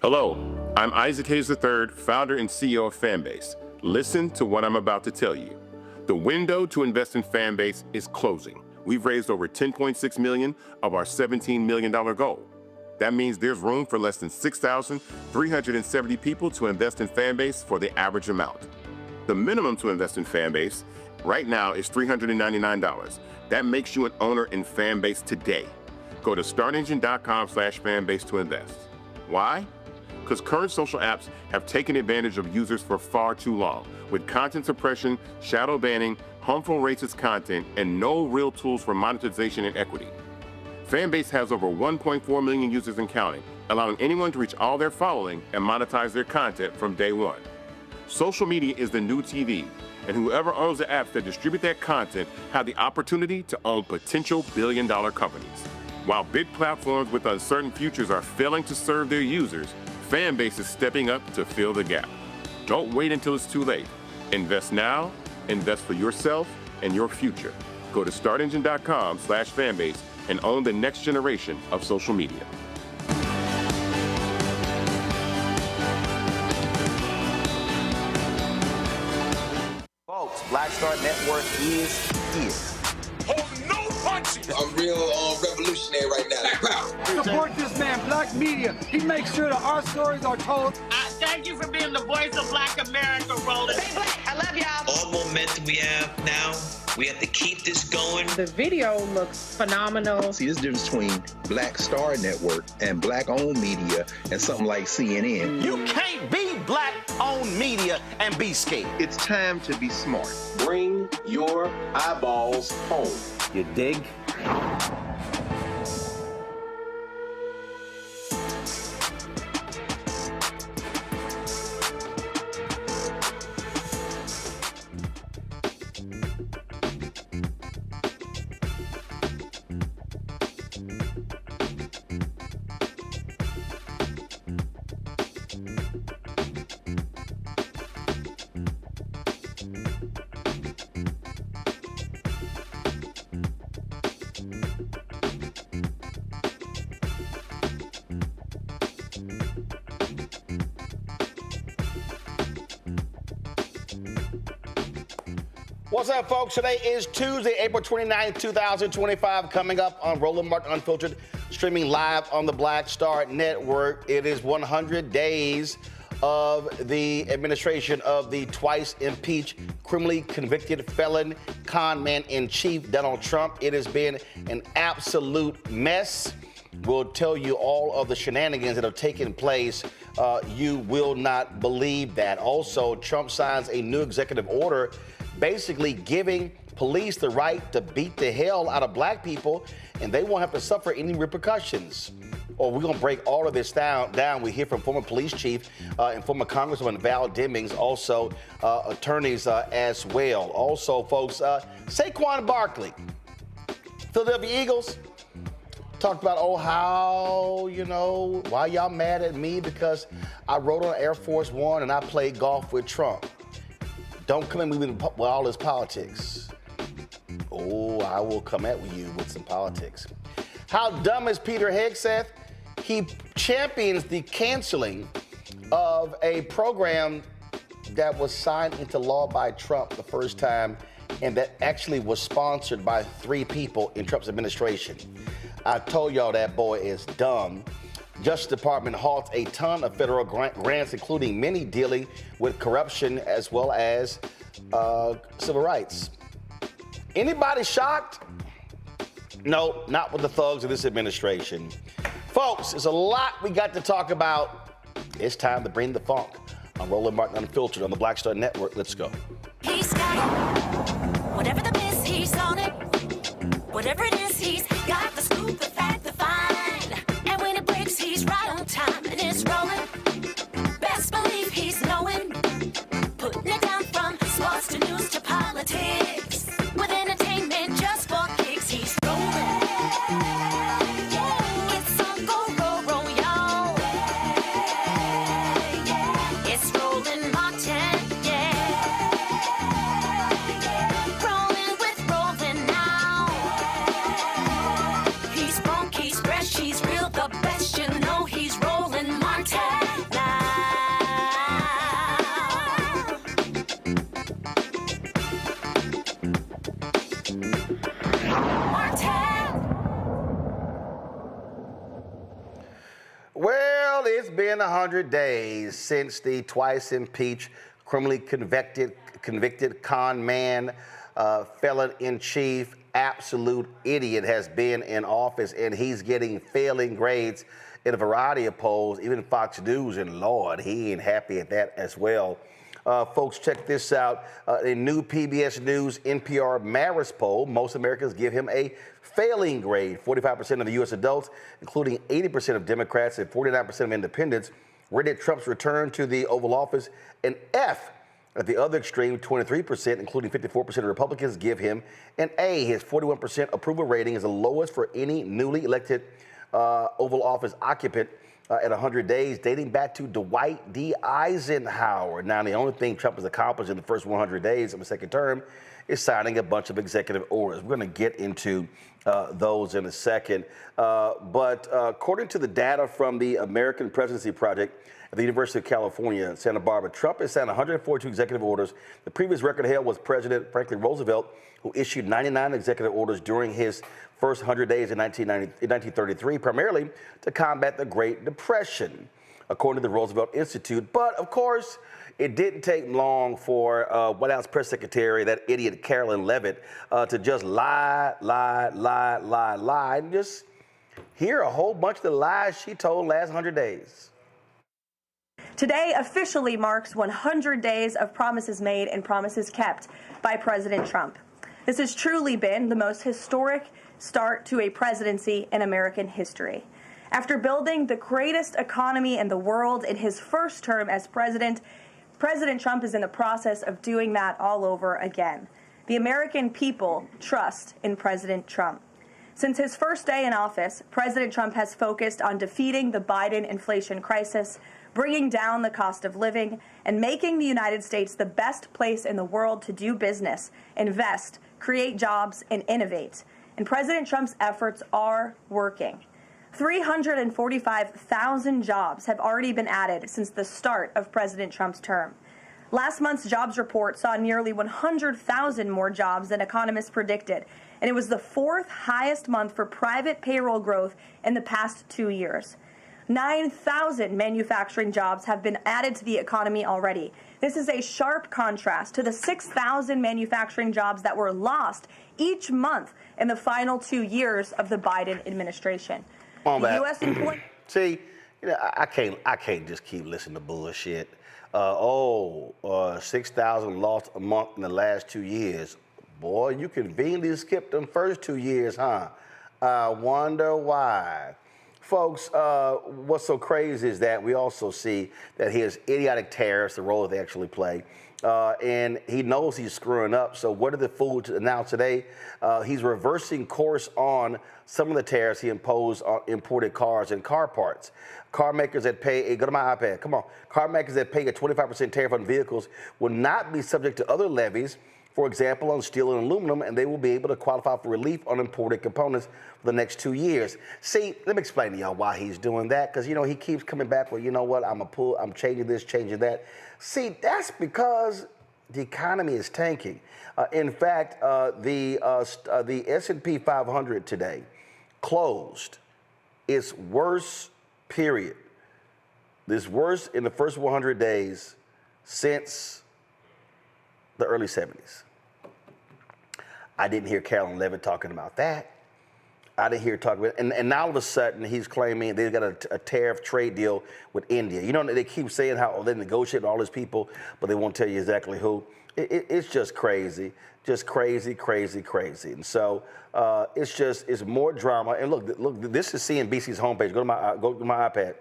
Hello, I'm Isaac Hayes III, founder and CEO of Fanbase. Listen to what I'm about to tell you. The window to invest in Fanbase is closing. We've raised over $10.6 million of our $17 million goal. That means there's room for less than 6,370 people to invest in Fanbase for the average amount. The minimum to invest in Fanbase right now is $399. That makes you an owner in Fanbase today. Go to startengine.com/fanbase to invest. Why? Because current social apps have taken advantage of users for far too long, with content suppression, shadow banning, harmful racist content, and no real tools for monetization and equity. Fanbase has over 1.4 million users and counting, allowing anyone to reach all their following and monetize their content from day one. Social media is the new TV, and whoever owns the apps that distribute that content have the opportunity to own potential billion-dollar companies. While big platforms with uncertain futures are failing to serve their users, Fanbase is stepping up to fill the gap. Don't wait until it's too late. Invest now, invest for yourself and your future. Go to startengine.com/fanbase and own the next generation of social media. Folks, Black Star Network is here. Oh, no punches! I'm real revolutionary right now. Support this man, Black Media. He makes sure that our stories are told. Thank you for being the voice of Black America, Roland. Stay black. I love y'all. All momentum we have now, we have to keep this going. The video looks phenomenal. See, there's a difference between Black Star Network and Black-owned media and something like CNN. You can't be Black-owned media and be scared. It's time to be smart. Bring your eyeballs home. You dig? What's up, folks? Today is Tuesday, April 29th, 2025. Coming up on Roland Martin Unfiltered, streaming live on the Black Star Network. It is 100 days of the administration of the twice-impeached, criminally convicted felon con-man-in-chief, Donald Trump. It has been an absolute mess. We'll tell you all of the shenanigans that have taken place. You will not believe that. Also, Trump signs a new executive order basically giving police the right to beat the hell out of black people, and they won't have to suffer any repercussions. Or we're going to break all of this down. We hear from former police chief and former Congresswoman Val Demings, also attorneys as well. Also, folks, Saquon Barkley, Philadelphia Eagles, talked about, why y'all mad at me because I rode on Air Force One and I played golf with Trump. Don't come at me with all this politics. Oh, I will come at you with some politics. How dumb is Peter Hegseth? He champions the canceling of a program that was signed into law by Trump the first time, and that actually was sponsored by 3 people in Trump's administration. I told y'all that boy is dumb. Justice Department halts a ton of federal grants, including many dealing with corruption as well as civil rights. Anybody shocked? No, not with the thugs of this administration. Folks, there's a lot we got to talk about. It's time to bring the funk on Roland Martin Unfiltered on the Black Star Network. Let's go. He's got it. Whatever the miss, he's on it. Whatever it is, he's got the scoop, the fact, the find. And when it breaks, he's right on time and it's rolling. Best believe he's knowing. Putting it down from sports to news to politics. With entertainment just for kicks, he's rolling. It's on go, y'all. It's Roland Martin, yeah. 100 days since the twice impeached, criminally convicted con man, felon-in-chief, absolute idiot has been in office, and he's getting failing grades in a variety of polls, even Fox News, and Lord, he ain't happy at that as well. Folks, check this out. A new PBS News NPR Marist poll, most Americans give him a failing grade. 45% of the U.S. adults, including 80% of Democrats and 49% of independents, rated Trump's return to the Oval Office an F. At the other extreme, 23%, including 54% of Republicans, give him an A. His 41% approval rating is the lowest for any newly elected Oval Office occupant at 100 days, dating back to Dwight D. Eisenhower. Now, the only thing Trump has accomplished in the first 100 days of the second term is signing a bunch of executive orders. We're going to get into those in a second. But according to the data from the American Presidency Project at the University of California, Santa Barbara, Trump has signed 142 executive orders. The previous record held was President Franklin Roosevelt, who issued 99 executive orders during his first 100 days in 1933, primarily to combat the Great Depression, according to the Roosevelt Institute. But, of course, it didn't take long for White House Press Secretary, that idiot Carolyn Leavitt, to just lie, and just hear a whole bunch of the lies she told last 100 days. Today officially marks 100 days of promises made and promises kept by President Trump. This has truly been the most historic start to a presidency in American history. After building the greatest economy in the world in his first term as president, President Trump is in the process of doing that all over again. The American people trust in President Trump. Since his first day in office, President Trump has focused on defeating the Biden inflation crisis, bringing down the cost of living, and making the United States the best place in the world to do business, invest, create jobs, and innovate. And President Trump's efforts are working. 345,000 jobs have already been added since the start of President Trump's term. Last month's jobs report saw nearly 100,000 more jobs than economists predicted, and it was the fourth highest month for private payroll growth in the past 2 years. 9,000 manufacturing jobs have been added to the economy already. This is a sharp contrast to the 6,000 manufacturing jobs that were lost each month in the final 2 years of the Biden administration. The U.S. employment. See, I can't just keep listening to bullshit. 6,000 lost a month in the last 2 years. Boy, you conveniently skipped them first 2 years, huh? I wonder why. Folks, what's so crazy is that we also see that his idiotic tariffs, the role that they actually play, and he knows he's screwing up. So what did the fool announce today? He's reversing course on some of the tariffs he imposed on imported cars and car parts. Car makers that pay, go to my iPad, come on. Car makers that pay a 25% tariff on vehicles will not be subject to other levies, for example, on steel and aluminum, and they will be able to qualify for relief on imported components for the next 2 years. See, let me explain to y'all why he's doing that, because, he keeps coming back with, I'm changing this, changing that. See, that's because the economy is tanking. In fact, the S&P 500 today closed its worst period. This worst in the first 100 days since the early 70s. I didn't hear Carolyn Leavitt talking about that. I didn't hear talking about it. And now all of a sudden he's claiming they've got a tariff trade deal with India. They keep saying how they negotiate with all these people, but they won't tell you exactly who. It's just crazy. Just crazy. And so it's more drama. And look, this is CNBC's homepage. Go to my iPad.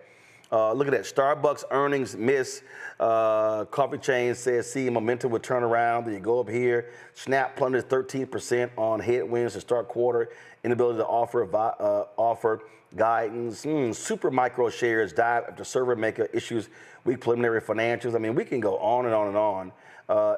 Look at that. Starbucks earnings miss. Coffee chain says see momentum would turn around. Then you go up here. Snap plunged 13% on headwinds to start quarter. Inability to offer guidance. Super micro shares dive after server maker issues weak preliminary financials. I mean, we can go on and on and on,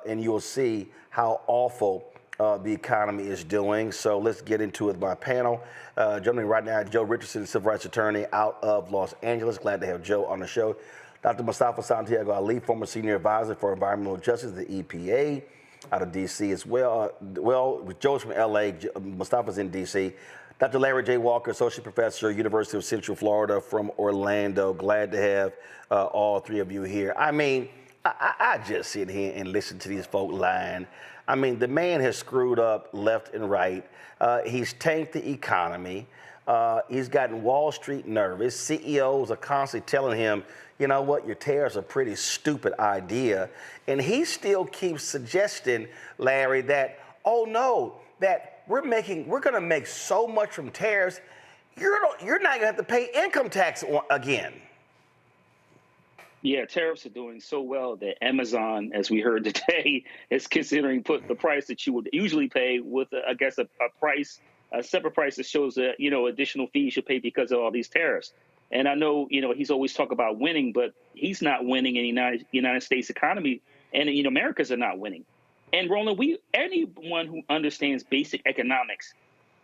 and you'll see how awful the economy is doing. So let's get into it with my panel. Joining me right now, Joe Richardson, civil rights attorney out of Los Angeles. Glad to have Joe on the show. Dr. Mustafa Santiago Ali, former senior advisor for environmental justice, the EPA, out of D.C. as well. Joe's from L.A., Mustafa's in D.C. Dr. Larry J. Walker, Associate Professor, University of Central Florida from Orlando. Glad to have all three of you here. I mean, I just sit here and listen to these folk lying. I mean, the man has screwed up left and right. He's tanked the economy. He's gotten Wall Street nervous. CEOs are constantly telling him, you know what, your tariffs are a pretty stupid idea. And he still keeps suggesting, Larry, that, oh no, that we're going to make so much from tariffs, you're not going to have to pay income tax again. Yeah, tariffs are doing so well that Amazon, as we heard today, is considering put the price that you would usually pay with, I guess, a separate price that shows additional fees you pay because of all these tariffs. And I know, he's always talk about winning, but he's not winning in the United States economy, and Americans are not winning. And Roland, anyone who understands basic economics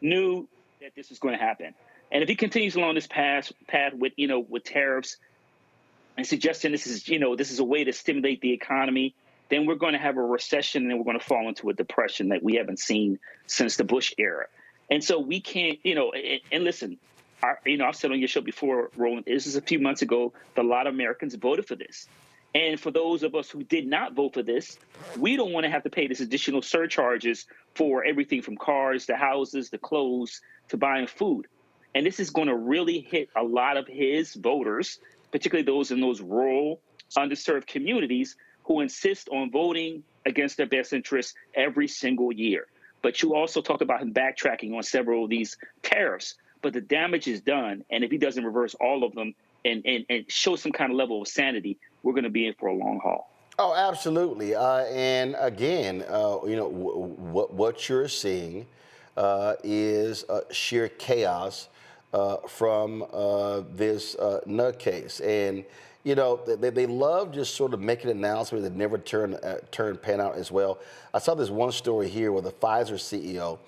knew that this was going to happen. And if he continues along this path with tariffs and suggesting this is a way to stimulate the economy, then we're going to have a recession and we're going to fall into a depression that we haven't seen since the Bush era. And so we can't, and listen, I've said on your show before, Roland, this is a few months ago, that a lot of Americans voted for this. And for those of us who did not vote for this, we don't want to have to pay this additional surcharges for everything from cars to houses to clothes to buying food. And this is going to really hit a lot of his voters, particularly those in those rural, underserved communities who insist on voting against their best interests every single year. But you also talked about him backtracking on several of these tariffs. But the damage is done. And if he doesn't reverse all of them and show some kind of level of sanity, we're going to be in for a long haul. Oh, absolutely. And again, what you're seeing is sheer chaos from this nutcase. And, they love just sort of making announcements that never pan out as well. I saw this one story here where the Pfizer CEO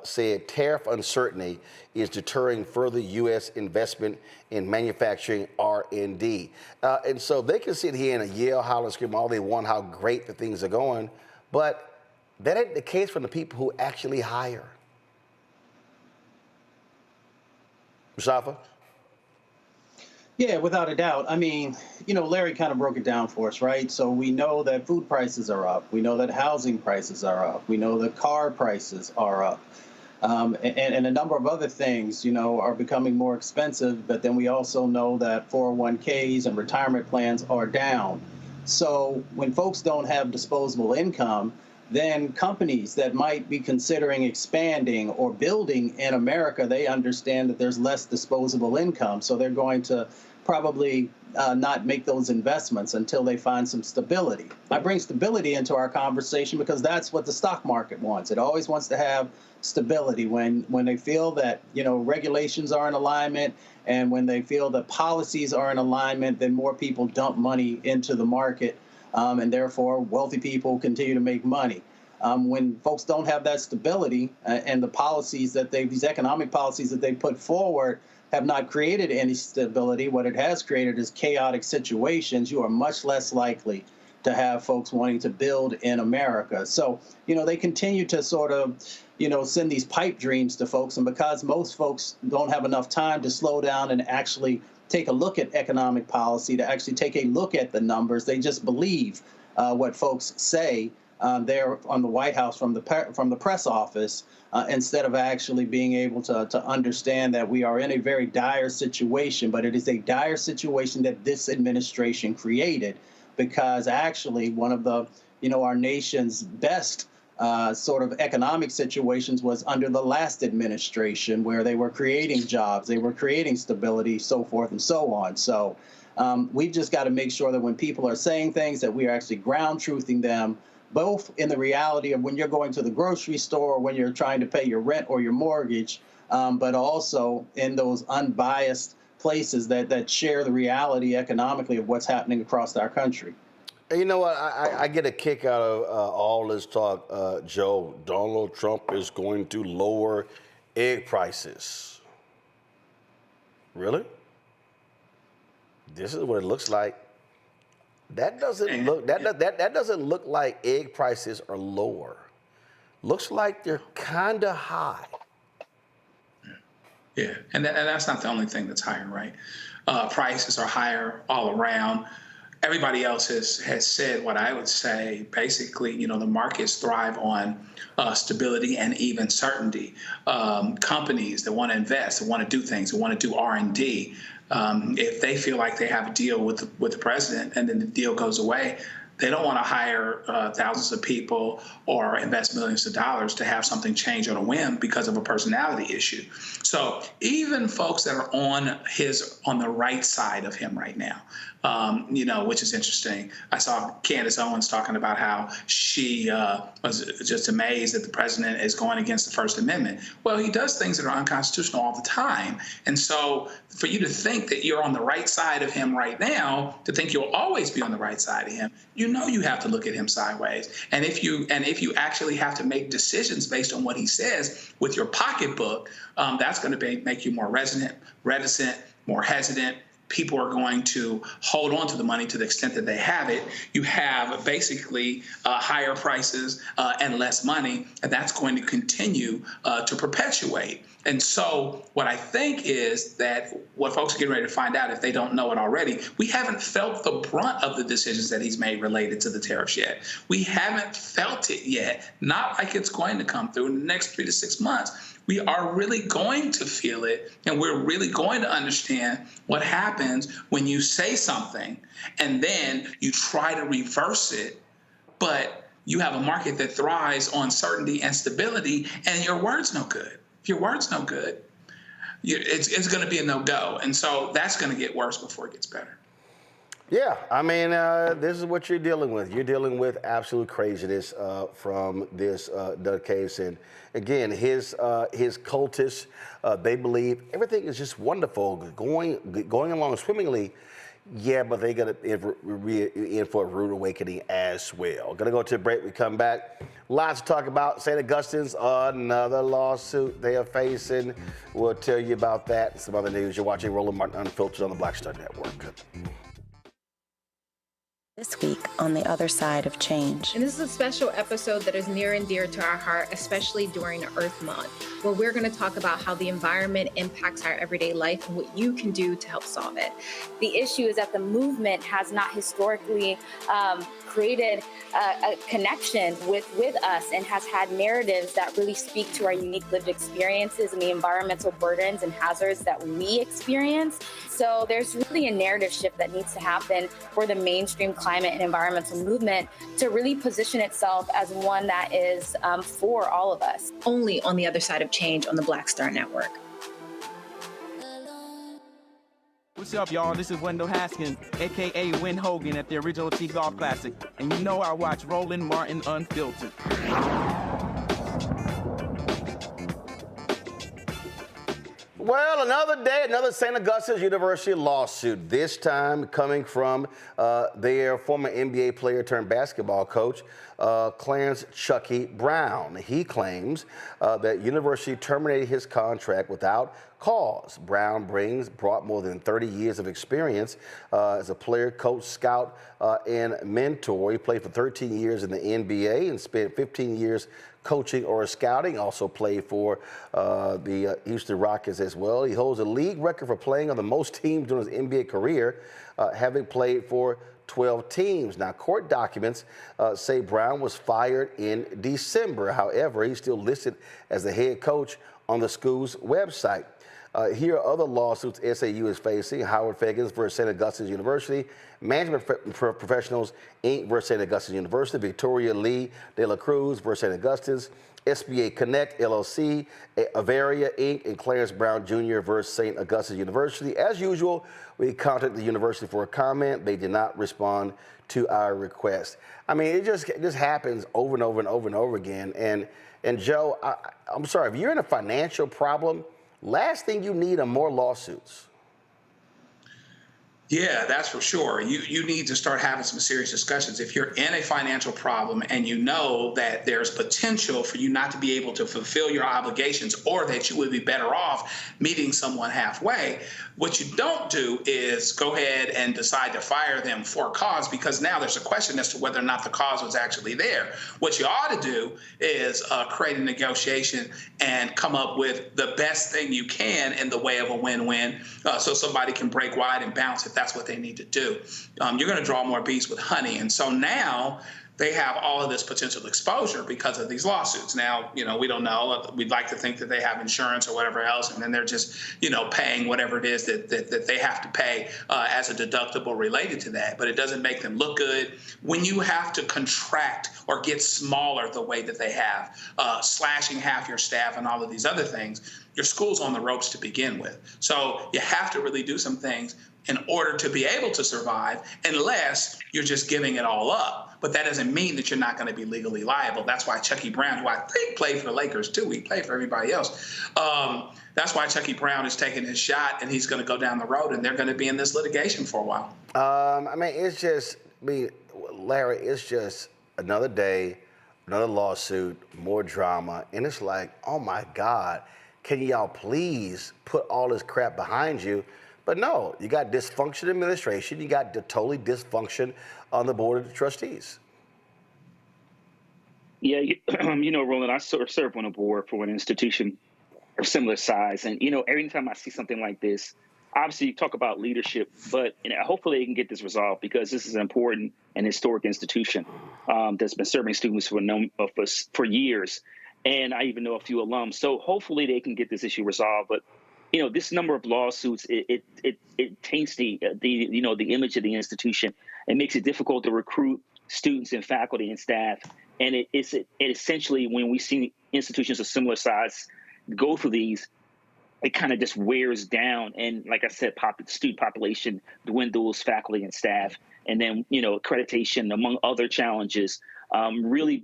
said tariff uncertainty is deterring further U.S. investment in manufacturing R&D. And so they can sit here and yell, holler, scream all they want how great the things are going, but that ain't the case for the people who actually hire. Mustafa? Yeah, without a doubt. I mean, Larry kind of broke it down for us, right? So we know that food prices are up. We know that housing prices are up. We know that car prices are up. And a number of other things, are becoming more expensive. But then we also know that 401ks and retirement plans are down. So when folks don't have disposable income, then companies that might be considering expanding or building in America, they understand that there's less disposable income. So they're going to probably not make those investments until they find some stability. I bring stability into our conversation because that's what the stock market wants. It always wants to have stability when they feel that, regulations are in alignment, and when they feel that policies are in alignment, then more people dump money into the market. And therefore, wealthy people continue to make money. When folks don't have that stability and the policies that these economic policies that they put forward have not created any stability, what it has created is chaotic situations. You are much less likely to have folks wanting to build in America. So, they continue to sort of, send these pipe dreams to folks. And because most folks don't have enough time to slow down and actually take a look at economic policy, to actually take a look at the numbers, they just believe what folks say there on the White House from the press office, instead of actually being able to understand that we are in a very dire situation. But it is a dire situation that this administration created, because actually one of the, our nation's best sort of economic situations was under the last administration, where they were creating jobs, they were creating stability, so forth and so on. So we've just got to make sure that when people are saying things, that we are actually ground truthing them, both in the reality of when you're going to the grocery store, or when you're trying to pay your rent or your mortgage, but also in those unbiased places that share the reality economically of what's happening across our country. You know what? I get a kick out of all this talk, Joe. Donald Trump is going to lower egg prices. Really? This is what it looks like. That doesn't look that doesn't look like egg prices are lower. Looks like they're kind of high. Yeah, and that's not the only thing that's higher, right? Prices are higher all around. Everybody else has said what I would say. Basically, you know, the markets thrive on stability and even certainty. Companies that want to invest, that want to do things, that want to do R&D, if they feel like they have a deal with the president and then the deal goes away, they don't want to hire thousands of people or invest millions of dollars to have something change on a whim because of a personality issue. So even folks that are on the right side of him right now, you know, which is interesting. I saw Candace Owens talking about how she was just amazed that the president is going against the First Amendment. Well, he does things that are unconstitutional all the time. And so for you to think that you're on the right side of him right now, to think you'll always be on the right side of him, you know you have to look at him sideways. And if you actually have to make decisions based on what he says with your pocketbook, that's going to make you more reticent, more hesitant. People are going to hold on to the money to the extent that they have it. You have basically higher prices and less money, and that's going to continue to perpetuate. And so what I think is that what folks are getting ready to find out, if they don't know it already, we haven't felt the brunt of the decisions that he's made related to the tariffs yet. We haven't felt it yet, not like it's going to come through in the next 3 to 6 months. We are really going to feel it, and we're really going to understand what happens when you say something and then you try to reverse it, but you have a market that thrives on certainty and stability, and your word's no good. If your word's no good, it's going to be a no-go, and so that's going to get worse before it gets better. Yeah, I mean, this is what you're dealing with. You're dealing with absolute craziness from this case. And again, his cultists, they believe everything is just wonderful, going along swimmingly. Yeah, but they got in for a rude awakening as well. Gonna go to a break. We come back. Lots to talk about. St. Augustine's another lawsuit they are facing. We'll tell you about that and some other news. You're watching Roland Martin Unfiltered on the Black Star Network. This week on The Other Side of Change. And this is a special episode that is near and dear to our heart, especially during Earth Month, where we're going to talk about how the environment impacts our everyday life and what you can do to help solve it. The issue is that the movement has not historically created a connection with us and has had narratives that really speak to our unique lived experiences and the environmental burdens and hazards that we experience. So there's really a narrative shift that needs to happen for the mainstream climate and environmental movement to really position itself as one that is for all of us. Only on The Other Side of Change on the Black Star Network. What's up, y'all? This is Wendell Haskins, a.k.a. Win Hogan at the Original T Golf Classic. And you know I watch Roland Martin Unfiltered. Well, another day, another St. Augustine's University lawsuit, this time coming from their former NBA player turned basketball coach, Clarence Chucky Brown. He claims that university terminated his contract without cause. Brown brought more than 30 years of experience as a player, coach, scout, and mentor. He played for 13 years in the NBA and spent 15 years coaching or scouting. Also played for the Houston Rockets as well. He holds a league record for playing on the most teams during his NBA career, having played for 12 teams. Now, court documents say Brown was fired in December. However, he's still listed as the head coach on the school's website. Here are other lawsuits SAU is facing: Howard Fagans versus St. Augustine's University, Management Professionals, Inc. versus St. Augustine's University, Victoria Lee de la Cruz versus St. Augustine's, SBA Connect, LLC, Avaria, Inc., and Clarence Brown Jr. versus St. Augustine's University. As usual, we contacted the university for a comment. They did not respond to our request. I mean, it just happens over and over and over and over again. And Joe, I'm sorry, if you're in a financial problem, last thing you need are more lawsuits. Yeah, that's for sure. You need to start having some serious discussions. If you're in a financial problem and you know that there's potential for you not to be able to fulfill your obligations, or that you would be better off meeting someone halfway, what you don't do is go ahead and decide to fire them for a cause, because now there's a question as to whether or not the cause was actually there. What you ought to do is create a negotiation and come up with the best thing you can in the way of a win-win, so somebody can break wide and bounce if that's what they need to do. You're going to draw more bees with honey. And so now they have all of this potential exposure because of these lawsuits. Now, we don't know. We'd like to think that they have insurance or whatever else, and then they're just, paying whatever it is that they have to pay as a deductible related to that. But it doesn't make them look good. When you have to contract or get smaller the way that they have, slashing half your staff and all of these other things, your school's on the ropes to begin with. So you have to really do some things in order to be able to survive, unless you're just giving it all up. But that doesn't mean that you're not going to be legally liable. That's why Chucky Brown, who I think played for the Lakers too, he played for everybody else. That's why Chucky Brown is taking his shot, and he's going to go down the road, and they're going to be in this litigation for a while. Larry, it's just another day, another lawsuit, more drama, and it's like, oh my God, can y'all please put all this crap behind you? But no, you got dysfunction administration. You got the totally dysfunction on the board of the trustees. Yeah, Roland, I serve on a board for an institution of similar size. And, every time I see something like this, obviously you talk about leadership, but hopefully they can get this resolved, because this is an important and historic institution that's been serving students for years. And I even know a few alums. So hopefully they can get this issue resolved. But this number of lawsuits, it taints the image of the institution. It makes it difficult to recruit students and faculty and staff. And it essentially, when we see institutions of similar size go through these, it kind of just wears down. And like I said, student population dwindles, faculty and staff, and then accreditation, among other challenges, really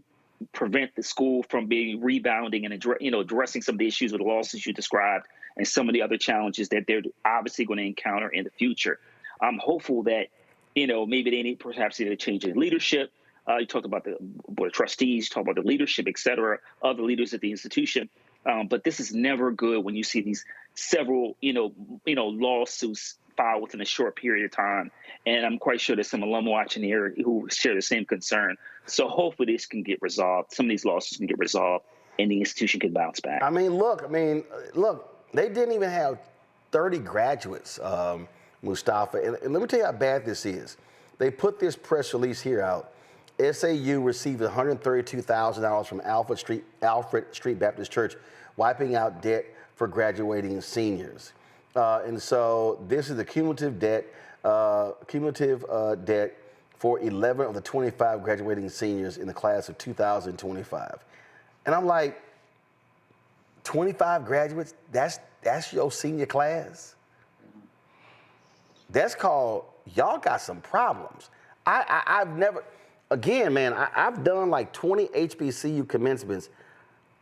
prevent the school from being rebounding and addressing some of the issues with the lawsuits you described, and some of the other challenges that they're obviously going to encounter in the future. I'm hopeful that, maybe they need a change in leadership. You talked about the board of trustees, you talked about the leadership, et cetera, other leaders at the institution. But this is never good when you see these several, lawsuits filed within a short period of time. And I'm quite sure there's some alum watching here who share the same concern. So hopefully this can get resolved. Some of these lawsuits can get resolved, and the institution can bounce back. Look, they didn't even have 30 graduates, Mustafa. And let me tell you how bad this is. They put this press release here out. SAU received $132,000 from Alfred Street Baptist Church, wiping out debt for graduating seniors. And so this is the cumulative debt for 11 of the 25 graduating seniors in the class of 2025. And I'm like, 25 graduates, that's your senior class? That's called, y'all got some problems. I've never, again, man, I've done like 20 HBCU commencements.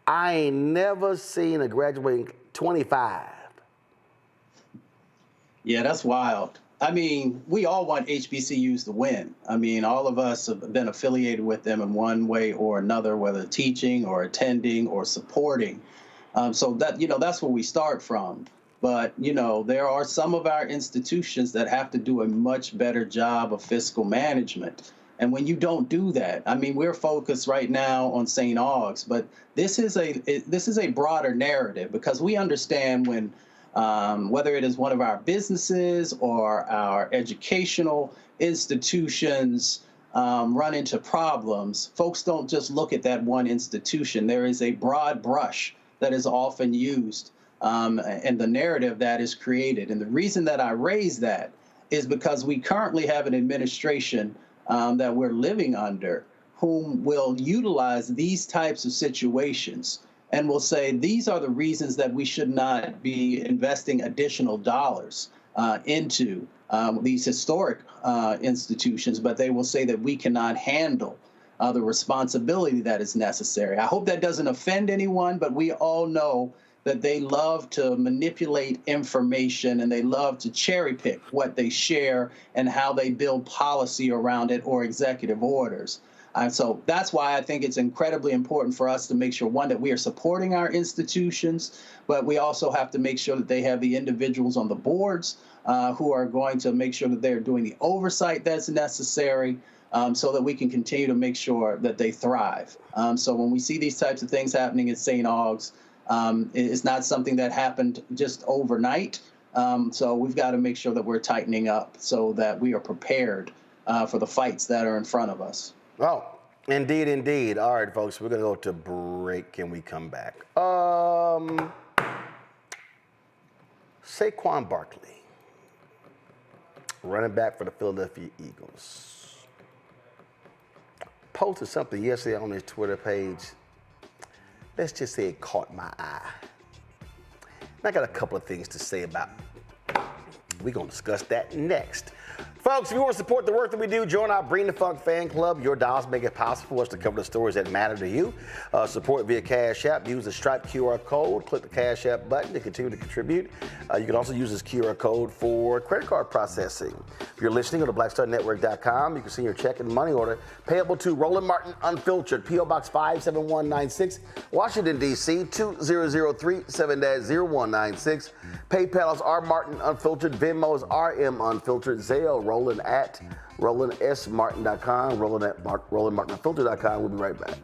I ain't never seen a graduating 25. Yeah, that's wild. We all want HBCUs to win. All of us have been affiliated with them in one way or another, whether teaching or attending or supporting. So that, that's where we start from. But, there are some of our institutions that have to do a much better job of fiscal management. And when you don't do that, we're focused right now on St. Aug's, but this is a broader narrative, because we understand when whether it is one of our businesses or our educational institutions run into problems, folks don't just look at that one institution. There is a broad brush that is often used, and the narrative that is created. And the reason that I raise that is because we currently have an administration that we're living under whom will utilize these types of situations and will say these are the reasons that we should not be investing additional dollars into these historic institutions, but they will say that we cannot handle the responsibility that is necessary. I hope that doesn't offend anyone, but we all know that they love to manipulate information and they love to cherry pick what they share and how they build policy around it or executive orders. So that's why I think it's incredibly important for us to make sure, one, that we are supporting our institutions, but we also have to make sure that they have the individuals on the boards who are going to make sure that they're doing the oversight that's necessary so that we can continue to make sure that they thrive. So when we see these types of things happening at St. Aug's, it's not something that happened just overnight. So we've got to make sure that we're tightening up so that we are prepared for the fights that are in front of us. Oh, indeed, indeed. All right, folks, we're going to go to break. Can we come back? Saquon Barkley, running back for the Philadelphia Eagles, posted something yesterday on his Twitter page. Let's just say it caught my eye. And I got a couple of things to say about it. We're going to discuss that next. Folks, if you want to support the work that we do, join our Bring the Funk fan club. Your dollars make it possible for us to cover the stories that matter to you. Support via Cash App. Use the Stripe QR code. Click the Cash App button to continue to contribute. You can also use this QR code for credit card processing. If you're listening, go to blackstarnetwork.com. You can see your check and money order payable to Roland Martin Unfiltered, P.O. Box 57196, Washington, D.C. 20037-0196. PayPal is R Martin Unfiltered. Venmo is RM Unfiltered. Zelle, Roland at RolandSMartin.com. Roland at RolandMartinUnfiltered.com. We'll be right back.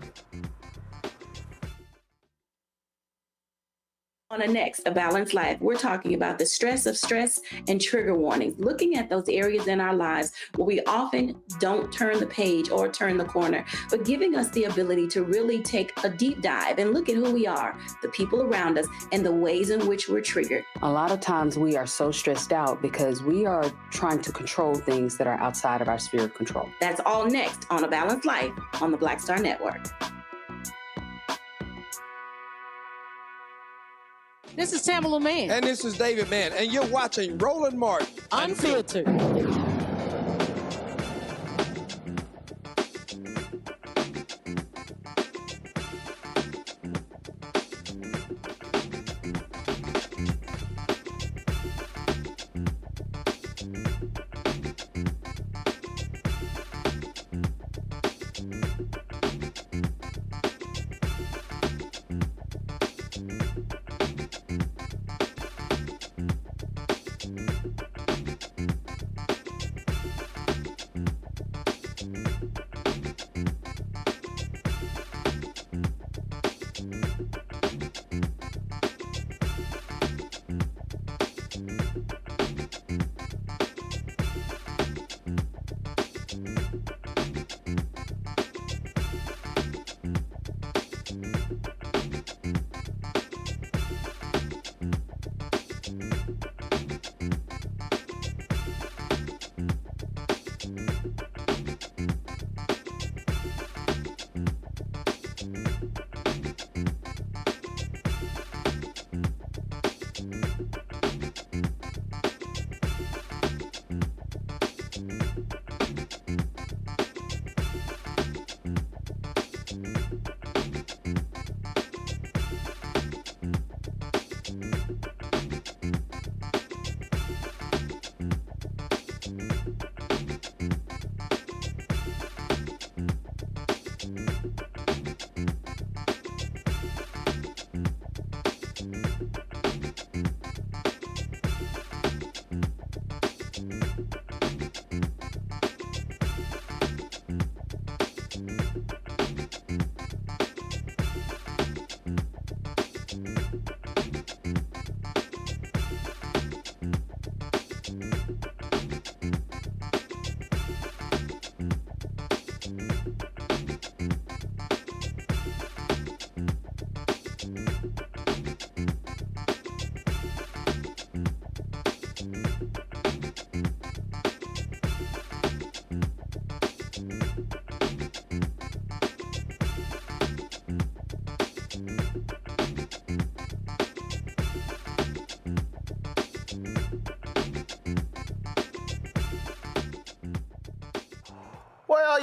On the next, A Balanced Life, we're talking about the stress of stress and trigger warnings, looking at those areas in our lives where we often don't turn the page or turn the corner, but giving us the ability to really take a deep dive and look at who we are, the people around us, and the ways in which we're triggered. A lot of times we are so stressed out because we are trying to control things that are outside of our sphere of control. That's all next on A Balanced Life on the Black Star Network. This is Tamala Mann. And this is David Mann. And you're watching Roland Martin Unfiltered.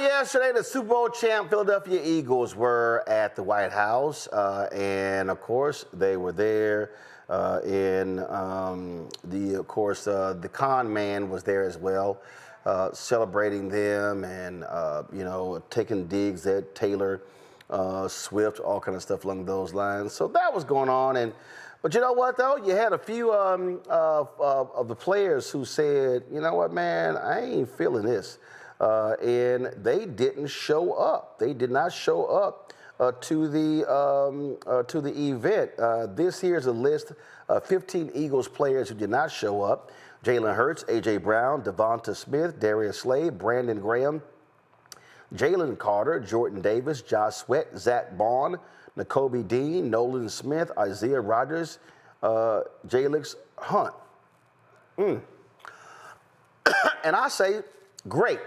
yesterday, the Super Bowl champ Philadelphia Eagles were at the White House, and of course, they were there. The con man was there as well, celebrating them and taking digs at Taylor Swift, all kind of stuff along those lines. So that was going on, but you know what though? You had a few of the players who said, you know what, man, I ain't feeling this. And they didn't show up. They did not show up to the event. This here's a list of 15 Eagles players who did not show up: Jalen Hurts, A.J. Brown, Devonta Smith, Darius Slay, Brandon Graham, Jalen Carter, Jordan Davis, Josh Sweat, Zach Bond, Nakobe Dean, Nolan Smith, Isaiah Rodgers, Jalix Hunt. And I say, great.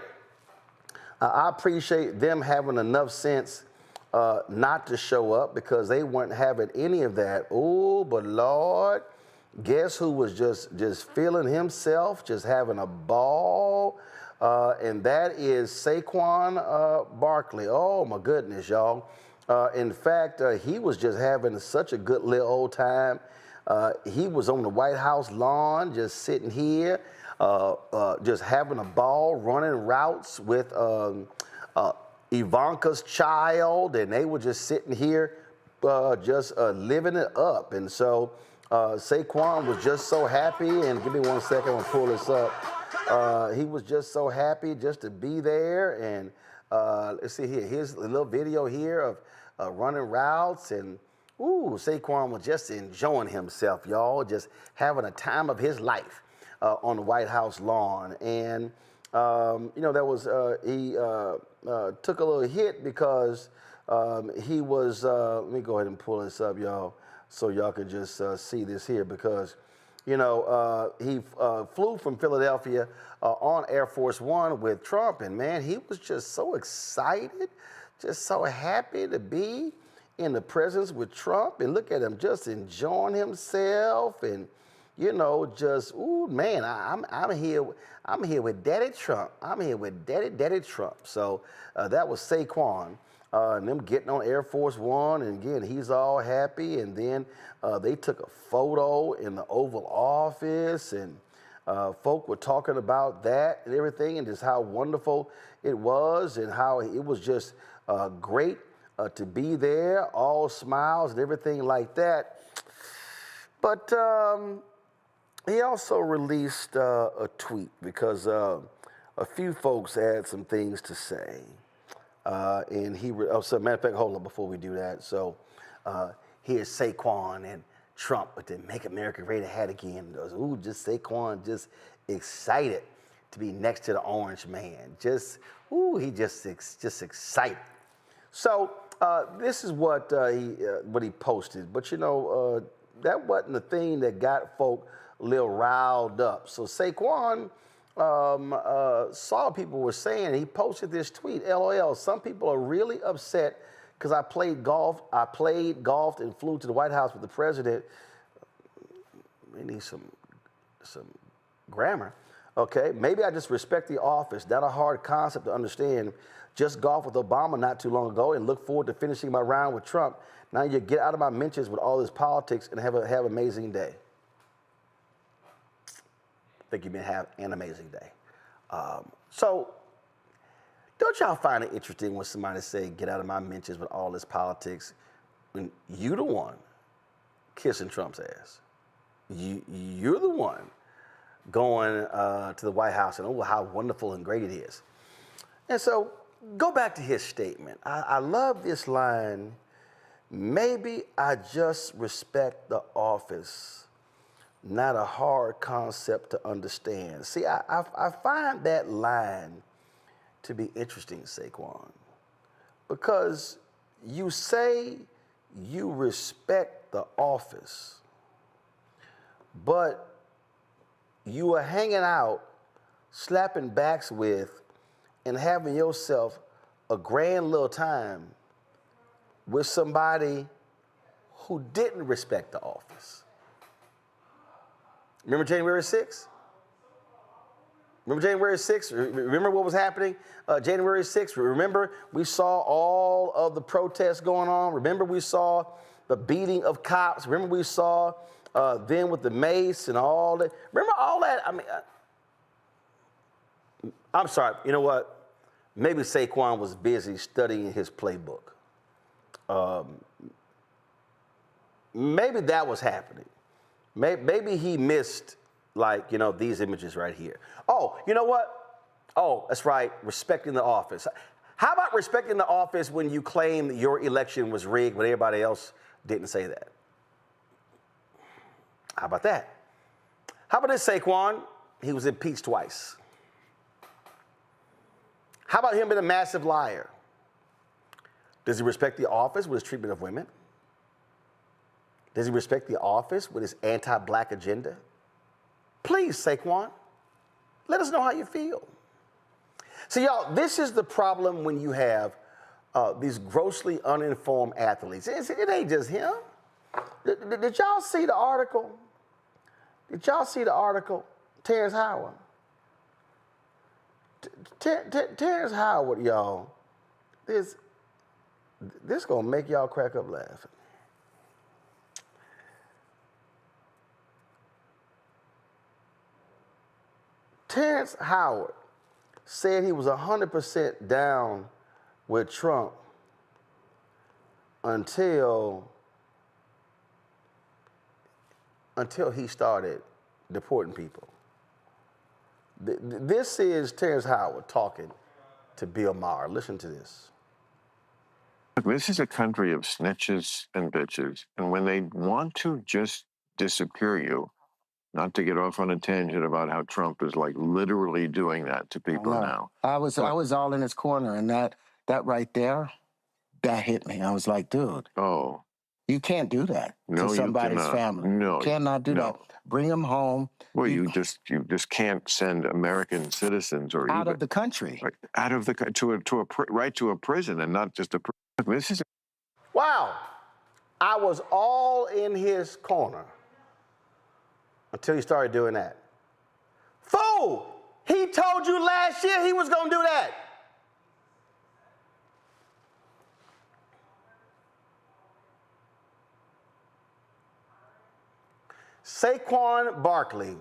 I appreciate them having enough sense not to show up because they weren't having any of that. Oh, but Lord, guess who was just feeling himself, just having a ball? And that is Saquon Barkley. Oh, my goodness, y'all. In fact, he was just having such a good little old time. He was on the White House lawn, just sitting here, just having a ball, running routes with Ivanka's child, and they were just sitting here, just living it up. And so Saquon was just so happy, and give me 1 second, I'm gonna pull this up. He was just so happy just to be there, and let's see here. Here's a little video here of running routes, and Saquon was just enjoying himself, y'all, just having a time of his life on the White House lawn. And there was he took a little hit because he was. Let me go ahead and pull this up, y'all, so y'all can just see this here because. He flew from Philadelphia on Air Force One with Trump, and man, he was just so excited, just so happy to be in the presence with Trump, and look at him just enjoying himself, and just man, I'm here with Daddy Trump. I'm here with Daddy Trump. So that was Saquon. And them getting on Air Force One, and again, he's all happy. And then they took a photo in the Oval Office, and folk were talking about that and everything, and just how wonderful it was, and how it was just great to be there, all smiles and everything like that. But he also released a tweet because a few folks had some things to say. And so matter of fact, hold on before we do that. So here's Saquon and Trump with the Make America Great Again. Just Saquon, just excited to be next to the orange man. He just excited. So this is what he posted. But that wasn't the thing that got folk a little riled up. So Saquon saw people were saying, he posted this tweet, LOL, some people are really upset because I played golf and flew to the White House with the president. We need some grammar. Okay, maybe I just respect the office. Not a hard concept to understand. Just golfed with Obama not too long ago and look forward to finishing my round with Trump. Now you get out of my mentions with all this politics and have an amazing day. I think you may have an amazing day. So don't y'all find it interesting when somebody say, get out of my mentions with all this politics, when you the one kissing Trump's ass? You're the one going to the White House and how wonderful and great it is. And so go back to his statement. I love this line, maybe I just respect the office. Not a hard concept to understand. See, I find that line to be interesting, Saquon, because you say you respect the office, but you are hanging out, slapping backs with, and having yourself a grand little time with somebody who didn't respect the office. Remember January 6th? Remember January 6th? Remember what was happening January 6th? Remember we saw all of the protests going on? Remember we saw the beating of cops? Remember we saw then with the mace and all that? Remember all that? I mean, I'm sorry. You know what? Maybe Saquon was busy studying his playbook. Maybe that was happening. Maybe he missed, like, these images right here. Oh, you know what? Oh, that's right, respecting the office. How about respecting the office when you claim that your election was rigged when everybody else didn't say that? How about that? How about this, Saquon? He was impeached twice. How about him being a massive liar? Does he respect the office with his treatment of women? Does he respect the office with his anti-black agenda? Please, Saquon, let us know how you feel. So, y'all, this is the problem when you have these grossly uninformed athletes. It ain't just him. Did y'all see the article? Did y'all see the article? Terrence Howard. Terrence Howard, y'all, this gonna make y'all crack up laughing. Terrence Howard said he was 100% down with Trump until he started deporting people. This is Terrence Howard talking to Bill Maher. Listen to this. This is a country of snitches and bitches, and when they want to just disappear you, not to get off on a tangent about how Trump is like literally doing that to people now. I was all in his corner, and that right there, that hit me. I was like, dude. Oh. You can't do that to somebody's family. No, you cannot do that. Bring them home. Well, you just can't send American citizens or out of the country, out of the to a prison, and not just a. This is. Wow, I was all in his corner until he started doing that. Fool! He told you last year he was gonna do that. Saquon Barkley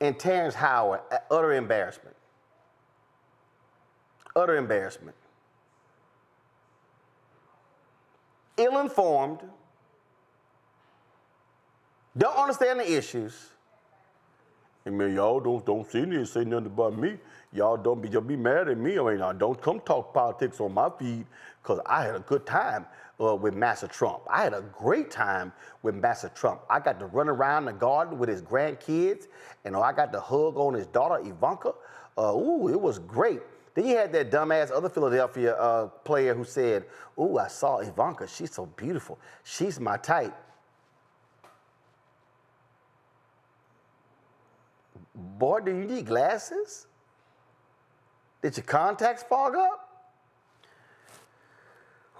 and Terrence Howard, utter embarrassment. Utter embarrassment. Ill-informed, don't understand the issues. I mean, y'all don't see me say nothing about me. Y'all don't be mad at me. I mean, don't come talk politics on my feed, because I had a good time with Master Trump. I had a great time with Master Trump. I got to run around the garden with his grandkids, and I got to hug on his daughter, Ivanka. Ooh, it was great. Then you had that dumbass other Philadelphia player who said, ooh, I saw Ivanka. She's so beautiful. She's my type. Boy, do you need glasses? Did your contacts fog up?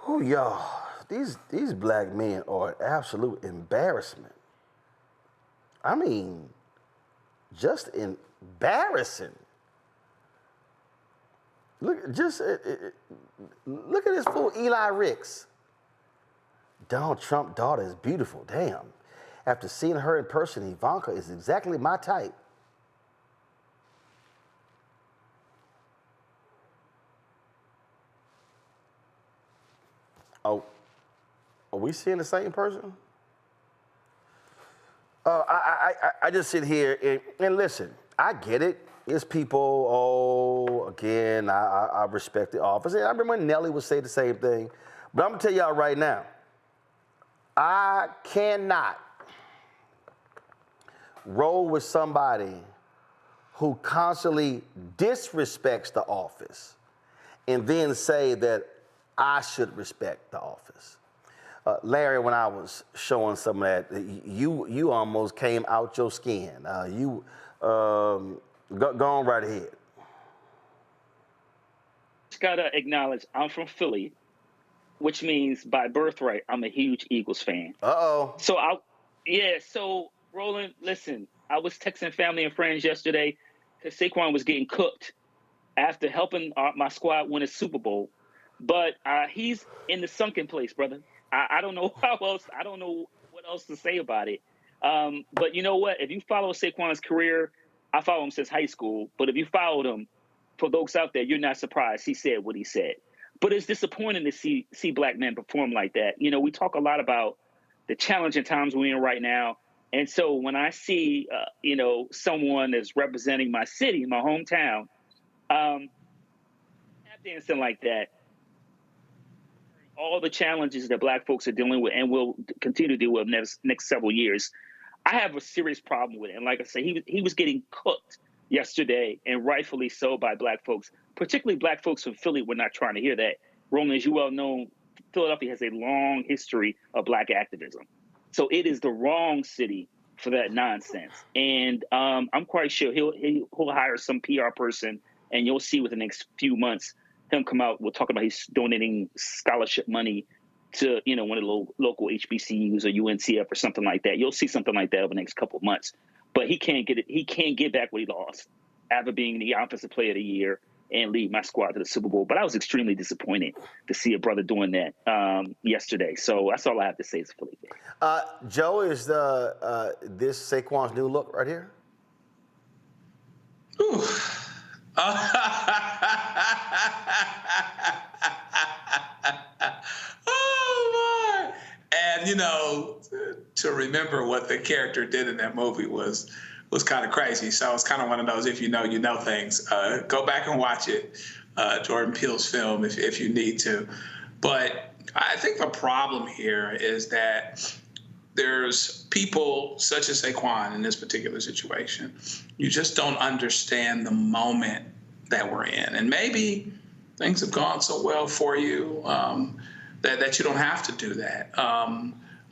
Oh, y'all, these black men are an absolute embarrassment. I mean, just embarrassing. Look at this fool, Eli Ricks. Donald Trump's daughter is beautiful. Damn. After seeing her in person, Ivanka is exactly my type. Oh, are we seeing the same person? I just sit here and listen. I get it. It's people, again, I respect the office. And I remember when Nelly would say the same thing. But I'm going to tell y'all right now, I cannot roll with somebody who constantly disrespects the office and then say that I should respect the office. Larry, when I was showing some of that, you almost came out your skin. Go on right ahead. Just gotta acknowledge I'm from Philly, which means by birthright I'm a huge Eagles fan. Uh-oh. So Roland, listen, I was texting family and friends yesterday. because Saquon was getting cooked after helping my squad win a Super Bowl. But he's in the sunken place, brother. I don't know how else. I don't know what else to say about it. But you know what? If you follow Saquon's career, I follow him since high school. But if you followed him, for those out there, you're not surprised he said what he said. But it's disappointing to see black men perform like that. You know, we talk a lot about the challenging times we're in right now. And so when I see, someone that's representing my city, my hometown, dancing like that, all the challenges that black folks are dealing with and will continue to deal with next several years, I have a serious problem with it. And like I say, he was getting cooked yesterday, and rightfully so by black folks, particularly black folks from Philly. We're not trying to hear that. Roland, as you well know, Philadelphia has a long history of black activism. So it is the wrong city for that nonsense. And I'm quite sure he'll hire some PR person, and you'll see within the next few months him come out. We'll talk about he's donating scholarship money to one of the local HBCUs or UNCF or something like that. You'll see something like that over the next couple of months. But he can't get it. He can't get back what he lost after being the Offensive Player of the Year and lead my squad to the Super Bowl. But I was extremely disappointed to see a brother doing that yesterday. So that's all I have to say is Philly. Joe, is this Saquon's new look right here? Ooh. Oh, boy. And, to remember what the character did in that movie was kind of crazy. So it's kind of one of those, if you know things. Go back and watch it, Jordan Peele's film, if you need to. But I think the problem here is that there's people such as Saquon in this particular situation. You just don't understand the moment that we're in. And maybe things have gone so well for you that you don't have to do that,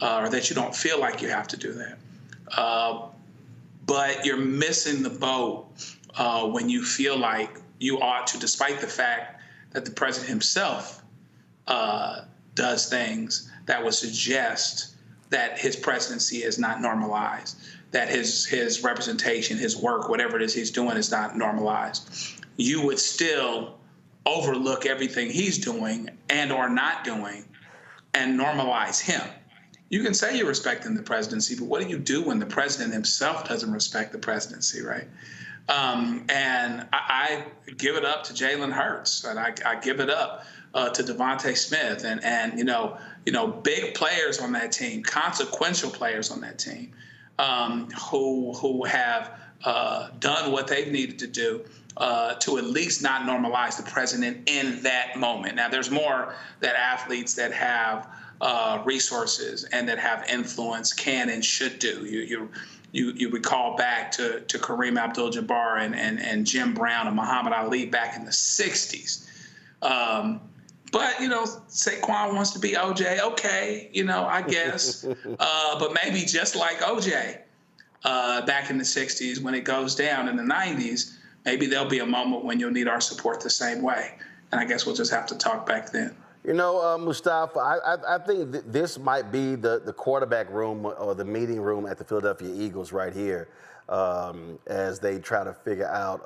or that you don't feel like you have to do that. But you're missing the boat when you feel like you ought to, despite the fact that the president himself does things that would suggest that his presidency is not normalized, that his representation, his work, whatever it is he's doing is not normalized. You would still overlook everything he's doing and or not doing and normalize him. You can say you're respecting the presidency, but what do you do when the president himself doesn't respect the presidency, right? And I give it up to Jalen Hurts, and I give it up to Devontae Smith, and big players on that team, consequential players on that team, who have done what they've needed to do to at least not normalize the president in that moment. Now, there's more that athletes that have resources and that have influence can and should do. You recall back to Kareem Abdul-Jabbar and Jim Brown and Muhammad Ali back in the 60s. But, Saquon wants to be OJ. Okay, I guess. But maybe just like OJ back in the 60s, when it goes down in the 90s, maybe there'll be a moment when you'll need our support the same way. And I guess we'll just have to talk back then. Mustafa, I think this might be the quarterback room or the meeting room at the Philadelphia Eagles right here, as they try to figure out,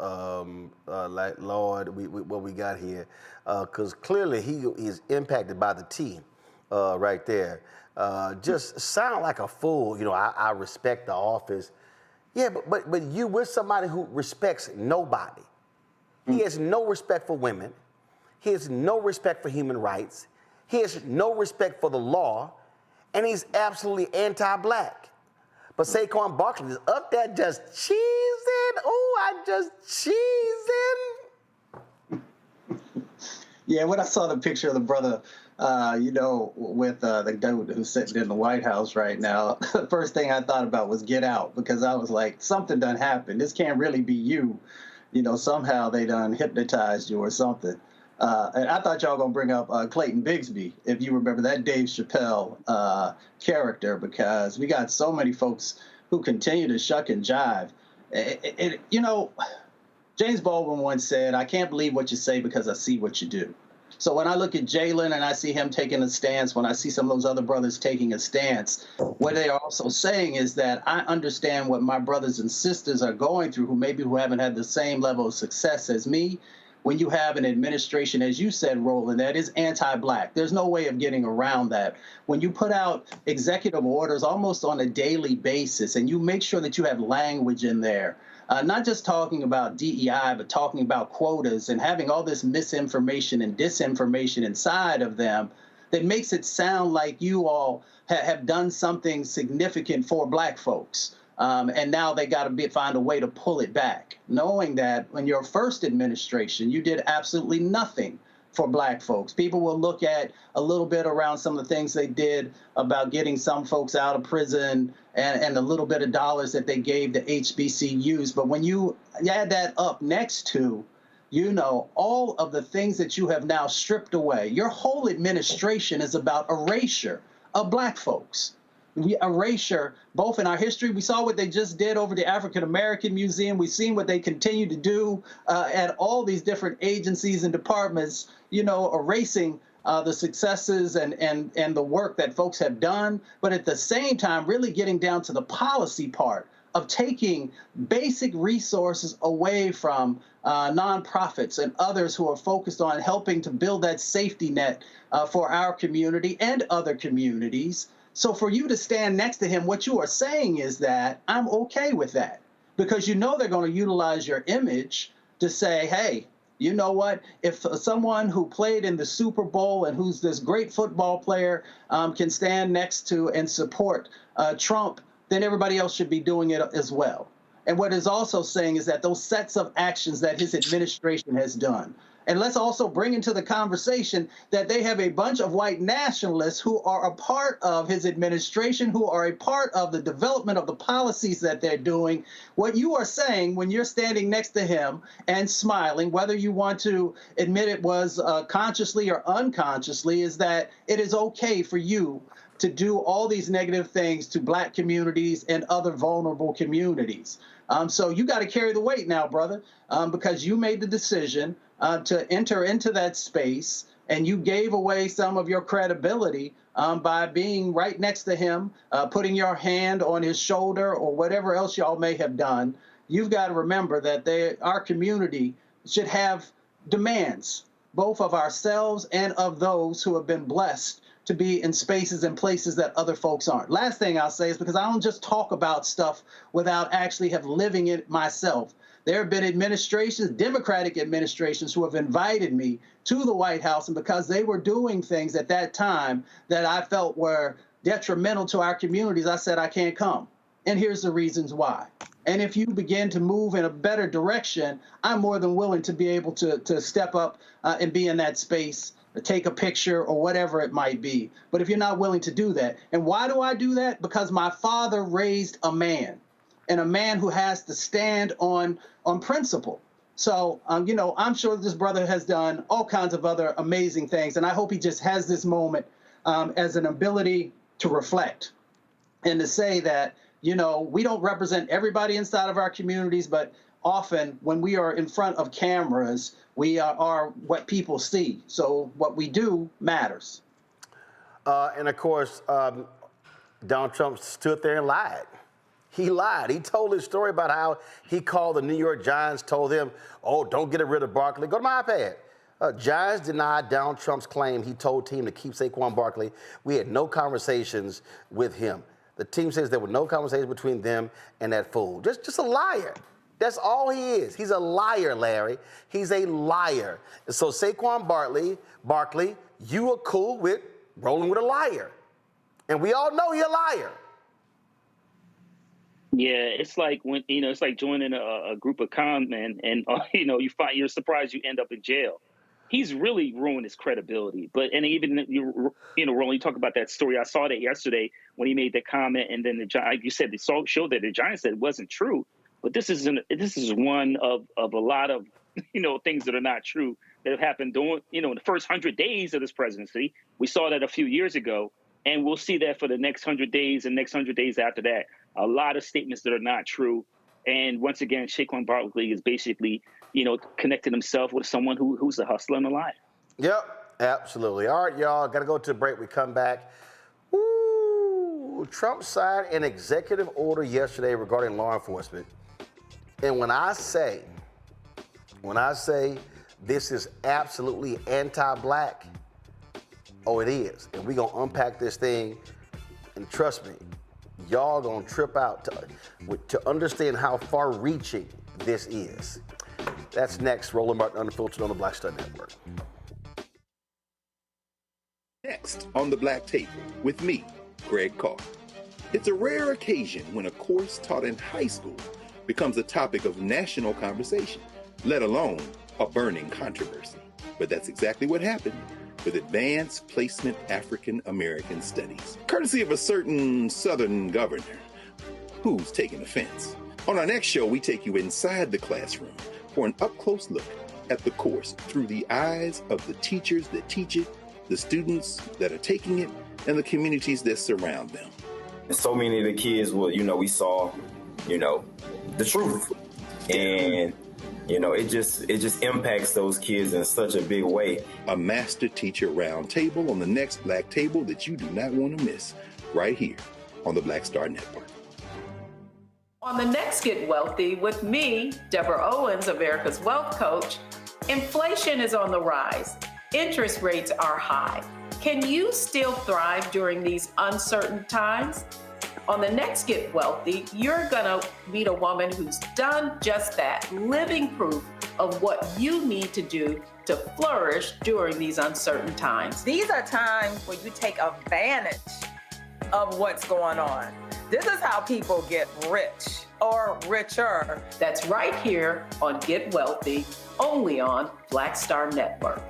Lord, what we got here. Because clearly he is impacted by the team right there. Just sound like a fool. I respect the office. Yeah, but you with somebody who respects nobody. He has no respect for women. He has no respect for human rights. He has no respect for the law. And he's absolutely anti-black. But Saquon Barkley is up there just cheesing. Oh, I just cheesing. Yeah, when I saw the picture of the brother, with the dude who's sitting in the White House right now, the first thing I thought about was Get Out, because I was like, something done happened. This can't really be you. Somehow they done hypnotized you or something. And I thought y'all gonna bring up Clayton Bigsby, if you remember that Dave Chappelle character, because we got so many folks who continue to shuck and jive. James Baldwin once said, "I can't believe what you say because I see what you do." So when I look at Jalen and I see him taking a stance, when I see some of those other brothers taking a stance, what they are also saying is that I understand what my brothers and sisters are going through who haven't had the same level of success as me. When you have an administration, as you said, Roland, that is anti-Black, there's no way of getting around that. When you put out executive orders almost on a daily basis and you make sure that you have language in there, not just talking about DEI, but talking about quotas and having all this misinformation and disinformation inside of them, that makes it sound like you all have done something significant for Black folks. And now they got to find a way to pull it back, knowing that in your first administration, you did absolutely nothing for Black folks. People will look at a little bit around some of the things they did about getting some folks out of prison and a little bit of dollars that they gave to HBCUs. But when you add that up next to, all of the things that you have now stripped away, your whole administration is about erasure of Black folks. Erasure, both in our history. We saw what they just did over the African American Museum. We've seen what they continue to do at all these different agencies and departments, erasing the successes and the work that folks have done. But at the same time, really getting down to the policy part of taking basic resources away from nonprofits and others who are focused on helping to build that safety net for our community and other communities. So for you to stand next to him, what you are saying is that I'm okay with that, because they're going to utilize your image to say, hey, you know what? If someone who played in the Super Bowl and who's this great football player can stand next to and support Trump, then everybody else should be doing it as well. And what it's also saying is that those sets of actions that his administration has done, and let's also bring into the conversation that they have a bunch of white nationalists who are a part of his administration, who are a part of the development of the policies that they're doing. What you are saying when you're standing next to him and smiling, whether you want to admit it was consciously or unconsciously, is that it is okay for you to do all these negative things to Black communities and other vulnerable communities. So you got to carry the weight now, brother, because you made the decision to enter into that space, and you gave away some of your credibility by being right next to him, putting your hand on his shoulder or whatever else y'all may have done. You've got to remember that our community should have demands, both of ourselves and of those who have been blessed to be in spaces and places that other folks aren't. Last thing I'll say is, because I don't just talk about stuff without actually living it myself. There have been administrations, Democratic administrations, who have invited me to the White House, and because they were doing things at that time that I felt were detrimental to our communities, I said I can't come. And here's the reasons why. And if you begin to move in a better direction, I'm more than willing to be able to step up and be in that space, take a picture or whatever it might be. But if you're not willing to do that, and why do I do that? Because my father raised a man, and a man who has to stand on principle. So, I'm sure this brother has done all kinds of other amazing things, and I hope he just has this moment as an ability to reflect and to say that, we don't represent everybody inside of our communities, but often when we are in front of cameras, we are what people see. So what we do matters. And of course, Donald Trump stood there and lied. He lied. He told his story about how he called the New York Giants, told them, oh, don't get rid of Barkley. Go to my iPad. Giants denied Donald Trump's claim he told team to keep Saquon Barkley. We had no conversations with him. The team says there were no conversations between them and that fool. Just a liar. That's all he is. He's a liar, Larry. He's a liar. And so Saquon Barkley, you are cool with rolling with a liar. And we all know he's a liar. Yeah, it's like when it's like joining a group of con men, and you're surprised you end up in jail. He's really ruined his credibility. And even Roland, you talk about that story. I saw that yesterday when he made that comment, and then you said the show that the Giants said it wasn't true. But this is one of a lot of things that are not true that have happened during in the first 100 days of this presidency. We saw that a few years ago, and we'll see that for the next 100 days and next 100 days after that. A lot of statements that are not true. And once again, Saquon Barkley is basically, connecting himself with someone who's a hustler and a liar. Yep. Absolutely. All right, y'all. Got to go to the break. We come back. Woo! Trump signed an executive order yesterday regarding law enforcement. And when I say this is absolutely anti-black, oh, it is. And we're going to unpack this thing. And trust me, y'all going to trip out to understand how far-reaching this is. That's next. Roland Martin Unfiltered on the Black Star Network. Next on the Black Table with me, Greg Carr. It's a rare occasion when a course taught in high school becomes a topic of national conversation, let alone a burning controversy. But that's exactly what happened with Advanced Placement African American Studies, courtesy of a certain Southern governor who's taking offense. On our next show, we take you inside the classroom for an up-close look at the course through the eyes of the teachers that teach it, the students that are taking it, and the communities that surround them. And so many of the kids we saw, the truth. And, it just impacts those kids in such a big way. A master teacher round table on the next Black Table that you do not want to miss, right here on the Black Star Network. On the next Get Wealthy with me, Deborah Owens, America's Wealth Coach, inflation is on the rise. Interest rates are high. Can you still thrive during these uncertain times? On the next Get Wealthy, you're gonna meet a woman who's done just that, living proof of what you need to do to flourish during these uncertain times. These are times where you take advantage of what's going on. This is how people get rich or richer. That's right here on Get Wealthy, only on Black Star Network.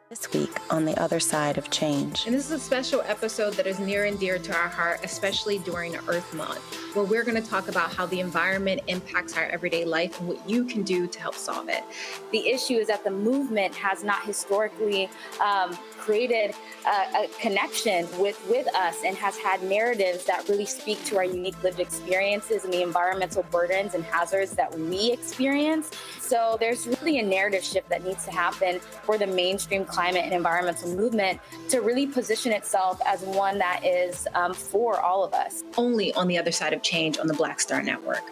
This week on the other side of change. And this is a special episode that is near and dear to our heart, especially during Earth Month, where we're going to talk about how the environment impacts our everyday life and what you can do to help solve it. The issue is that the movement has not historically created a connection with us and has had narratives that really speak to our unique lived experiences and the environmental burdens and hazards that we experience. So there's really a narrative shift that needs to happen for the mainstream climate and environmental movement to really position itself as one that is for all of us. Only on the other side of change on the Black Star Network.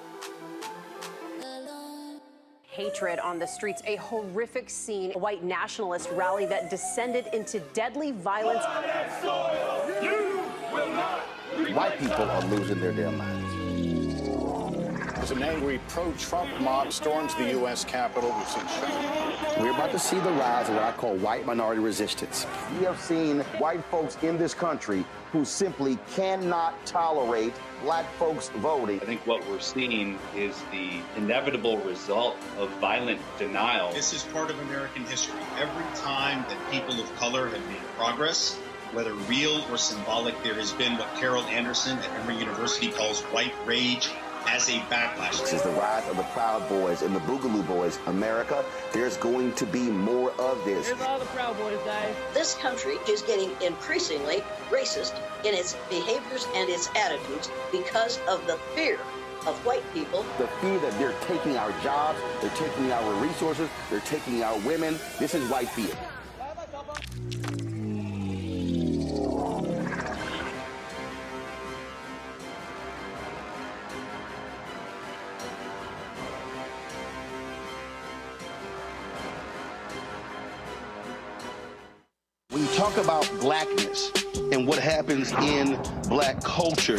Hatred on the streets, a horrific scene, a white nationalist rally that descended into deadly violence. White people are losing their damn minds. As an angry pro-Trump mob storms the U.S. Capitol, we've seen We're about to see the rise of what I call white minority resistance. We have seen white folks in this country who simply cannot tolerate black folks voting. I think what we're seeing is the inevitable result of violent denial. This is part of American history. Every time that people of color have made progress, whether real or symbolic, there has been what Carol Anderson at Emory University calls white rage as a backlash. This is the rise of the Proud Boys and the Boogaloo Boys. America, there's going to be more of this. Here's all the Proud Boys, guys. This country is getting increasingly racist in its behaviors and its attitudes because of the fear of white people. The fear that they're taking our jobs, they're taking our resources, they're taking our women. This is white fear. When you talk about blackness and what happens in black culture,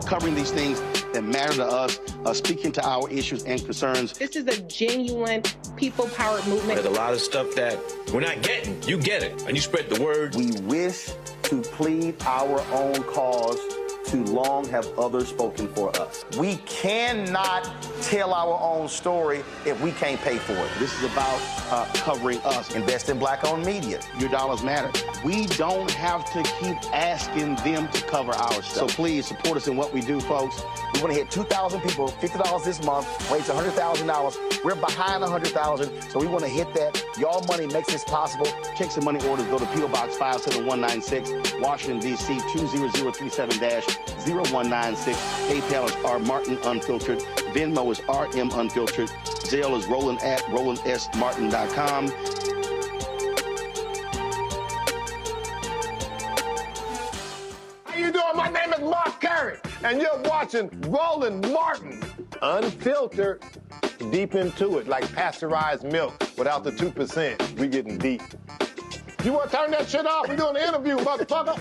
covering these things that matter to us, speaking to our issues and concerns. This is a genuine people-powered movement. There's a lot of stuff that we're not getting. You get it, and you spread the word. We wish to plead our own cause. Too long have others spoken for us. We cannot tell our own story if we can't pay for it. This is about covering us. Invest in black-owned media. Your dollars matter. We don't have to keep asking them to cover our stuff. So please support us in what we do, folks. We want to hit 2,000 people, $50 this month, raise $100,000. We're behind 100,000, so we want to hit that. Y'all money makes this possible. Take some money orders. Go to P.O. Box 57196, Washington, D.C. 20037- 0196. PayPal is rmartinunfiltered. Venmo is rmunfiltered. Zelle is Roland at rolandsmartin.com. How you doing? My name is Mark Curry, and you're watching Roland Martin Unfiltered. Deep into it, like pasteurized milk without the 2%. We getting deep. You want to turn that shit off? We doing an interview, motherfucker.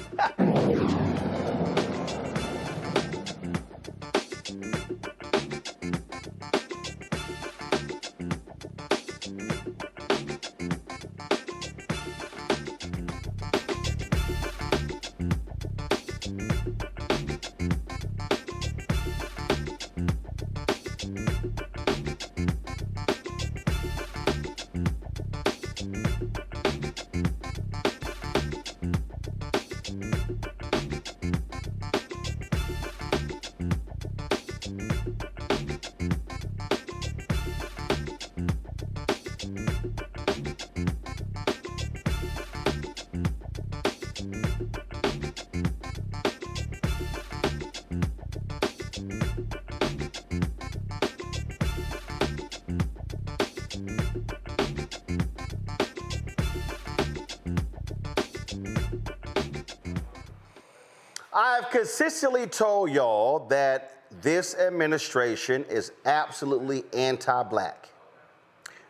I've consistently told y'all that this administration is absolutely anti-black.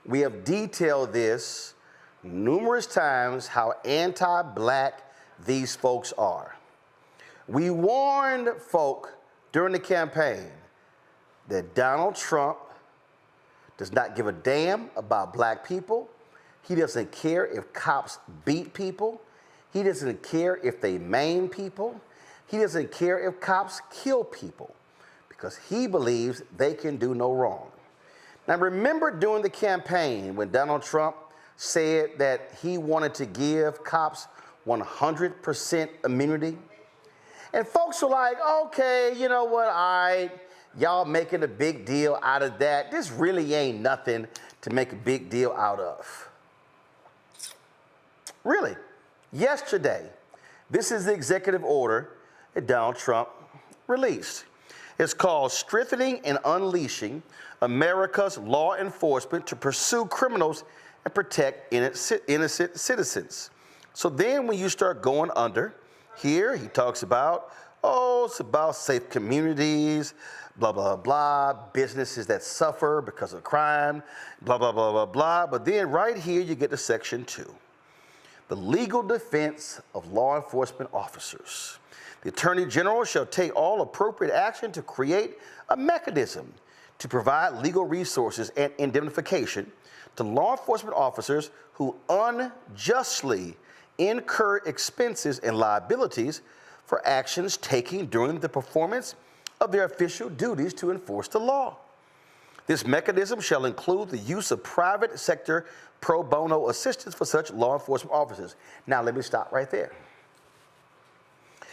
We have detailed this numerous times, how anti-black these folks are. We warned folk during the campaign that Donald Trump does not give a damn about black people. He doesn't care if cops beat people. He doesn't care if they maim people. He doesn't care if cops kill people, because he believes they can do no wrong. Now, remember during the campaign when Donald Trump said that he wanted to give cops 100% immunity? And folks were like, okay, you know what, all right, y'all making a big deal out of that. This really ain't nothing to make a big deal out of. Really, yesterday, this is the executive order that Donald Trump released. It's called Strengthening and Unleashing America's Law Enforcement to Pursue Criminals and Protect Innocent Citizens. So then when you start going under, here he talks about, it's about safe communities, blah, blah, blah, businesses that suffer because of crime, blah, blah, blah, blah, blah. But then right here you get to Section 2, the legal defense of law enforcement officers. The Attorney General shall take all appropriate action to create a mechanism to provide legal resources and indemnification to law enforcement officers who unjustly incur expenses and liabilities for actions taken during the performance of their official duties to enforce the law. This mechanism shall include the use of private sector pro bono assistance for such law enforcement officers. Now, let me stop right there.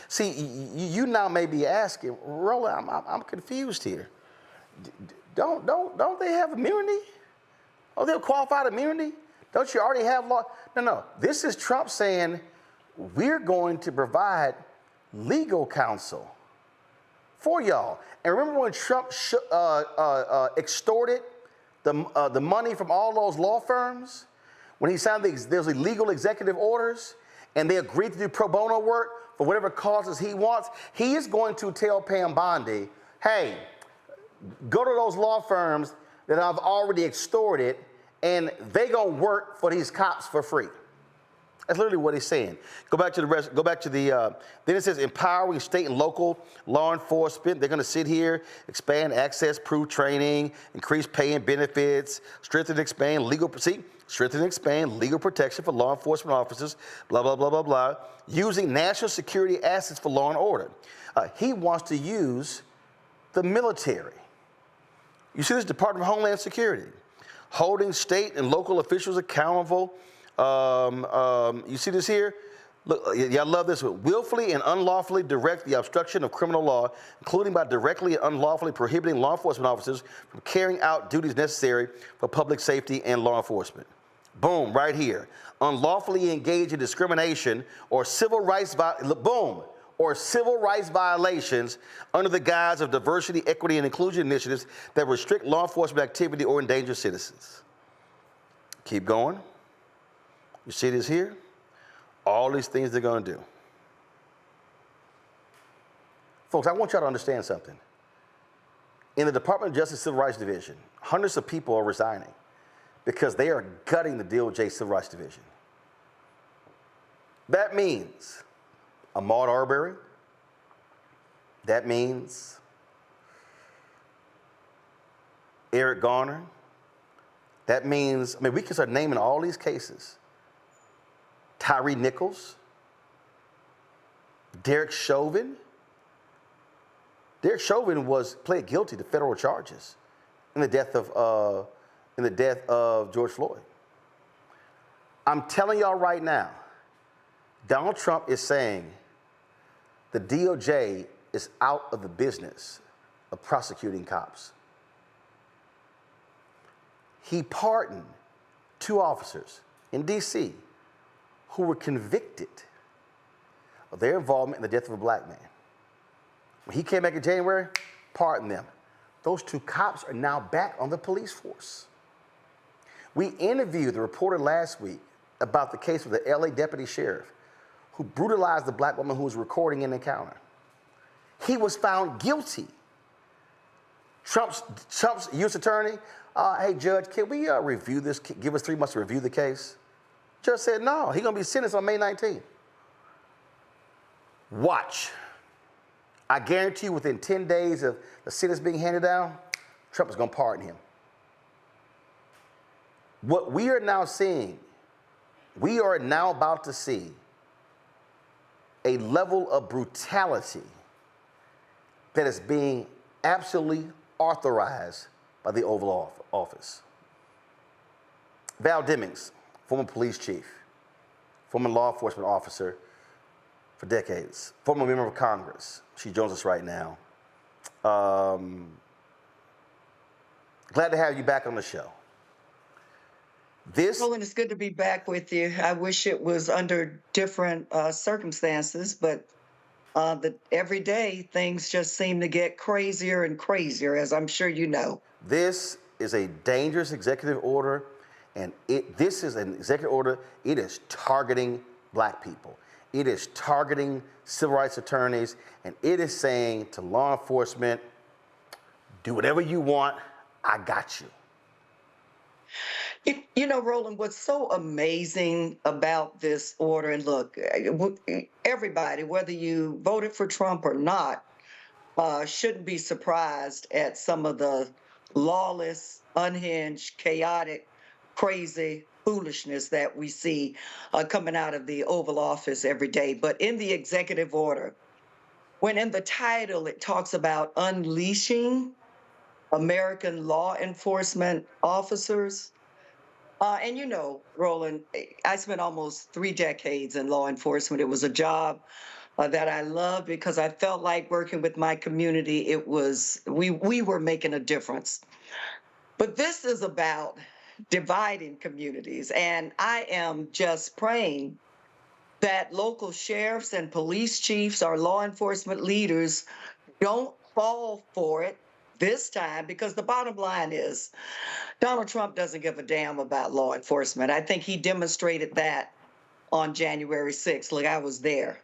See, you now may be asking, Roland, I'm confused here. Don't they have immunity? Oh, they have qualified immunity? Don't you already have law? No. This is Trump saying we're going to provide legal counsel for y'all. And remember when Trump extorted the money from all those law firms? When he signed those illegal executive orders and they agreed to do pro bono work for whatever causes he wants, he is going to tell Pam Bondi, hey, go to those law firms that I've already extorted and they gonna work for these cops for free. That's literally what he's saying. Go back to the rest. Go back to the. Then it says empowering state and local law enforcement. They're going to sit here, expand access, prove training, increase pay and benefits, strengthen and expand legal. Strengthen and expand legal protection for law enforcement officers. Blah blah blah blah blah. Using national security assets for law and order. He wants to use the military. You see this Department of Homeland Security, holding state and local officials accountable. You see this here? Look, y'all love this one. Willfully and unlawfully direct the obstruction of criminal law, including by directly and unlawfully prohibiting law enforcement officers from carrying out duties necessary for public safety and law enforcement. Boom, right here. Unlawfully engage in discrimination or civil rights, or civil rights violations under the guise of diversity, equity, and inclusion initiatives that restrict law enforcement activity or endanger citizens. Keep going. You see this here? All these things they're going to do. Folks, I want y'all to understand something. In the Department of Justice Civil Rights Division, hundreds of people are resigning because they are gutting the DOJ Civil Rights Division. That means Ahmaud Arbery. That means Eric Garner. That means, we can start naming all these cases. Tyree Nichols, Derek Chauvin. Derek Chauvin pled guilty to federal charges in the death of George Floyd. I'm telling y'all right now, Donald Trump is saying the DOJ is out of the business of prosecuting cops. He pardoned 2 officers in D.C. who were convicted of their involvement in the death of a black man. When he came back in January, pardoned them. Those 2 cops are now back on the police force. We interviewed the reporter last week about the case of the LA deputy sheriff who brutalized the black woman who was recording an encounter. He was found guilty. Trump's U.S. attorney, hey, Judge, can we review this? Give us 3 months to review the case? Judge said, no, he's going to be sentenced on May 19th. Watch. I guarantee you within 10 days of the sentence being handed down, Trump is going to pardon him. What we are now seeing, we are now about to see a level of brutality that is being absolutely authorized by the Oval Office. Val Demings, former police chief, former law enforcement officer for decades, former member of Congress. She joins us right now. Glad to have you back on the show. Roland, it's good to be back with you. I wish it was under different circumstances, but every day things just seem to get crazier and crazier, as I'm sure you know. This is a dangerous executive order, and this is an executive order. It is targeting black people. It is targeting civil rights attorneys, and it is saying to law enforcement, do whatever you want, I got you. You know, Roland, what's so amazing about this order, and look, everybody, whether you voted for Trump or not, shouldn't be surprised at some of the lawless, unhinged, chaotic, crazy foolishness that we see coming out of the Oval Office every day. But in the executive order, when in the title it talks about unleashing American law enforcement officers, and you know, Roland, I spent almost 3 decades in law enforcement. It was a job that I loved because I felt like working with my community. It was, we were making a difference. But this is about dividing communities. And I am just praying that local sheriffs and police chiefs, our law enforcement leaders, don't fall for it this time, because the bottom line is Donald Trump doesn't give a damn about law enforcement. I think he demonstrated that on January 6th. Look, I was there.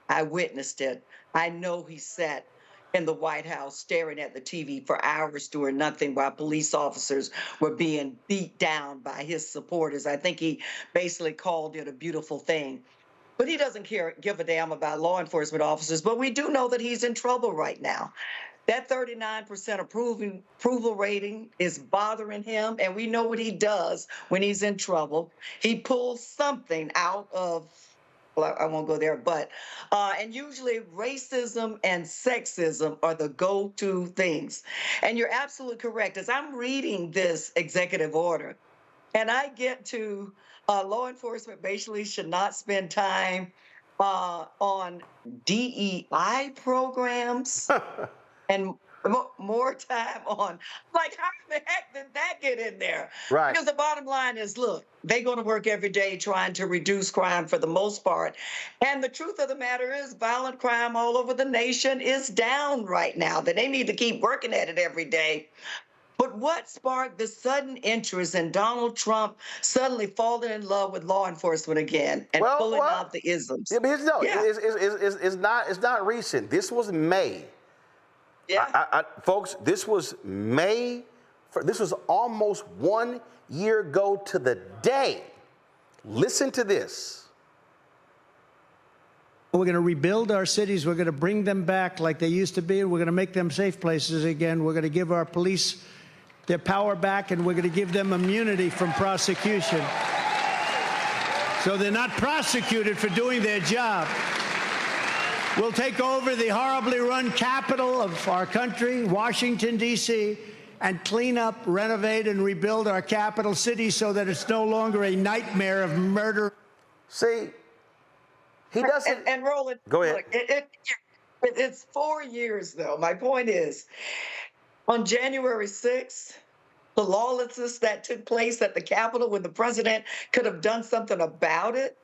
I witnessed it. I know he sat in the White House staring at the TV for hours doing nothing while police officers were being beat down by his supporters. I think he basically called it a beautiful thing. But he doesn't give a damn about law enforcement officers. But we do know that he's in trouble right now. That 39% approval rating is bothering him, and we know what he does when he's in trouble. He pulls something out of, well, I won't go there, but, and usually racism and sexism are the go-to things. And you're absolutely correct. As I'm reading this executive order, and I get to law enforcement basically should not spend time on DEI programs. And more time on. Like, how the heck did that get in there? Right. Because the bottom line is, look, they're going to work every day trying to reduce crime for the most part. And the truth of the matter is, violent crime all over the nation is down right now. That they need to keep working at it every day. But what sparked the sudden interest in Donald Trump suddenly falling in love with law enforcement again and pulling out the isms? Yeah, but it's not recent. This was May. Yeah. Folks, this was May. This was almost 1 year ago to the day. Listen to this. We're going to rebuild our cities. We're going to bring them back like they used to be. We're going to make them safe places again. We're going to give our police their power back, and we're going to give them immunity from prosecution. So they're not prosecuted for doing their job. We'll take over the horribly run capital of our country, Washington, D.C., and clean up, renovate, and rebuild our capital city so that it's no longer a nightmare of murder. See, he doesn't. And Roland, go ahead. Look, it's 4 years, though. My point is, on January 6th, the lawlessness that took place at the Capitol when the president could have done something about it,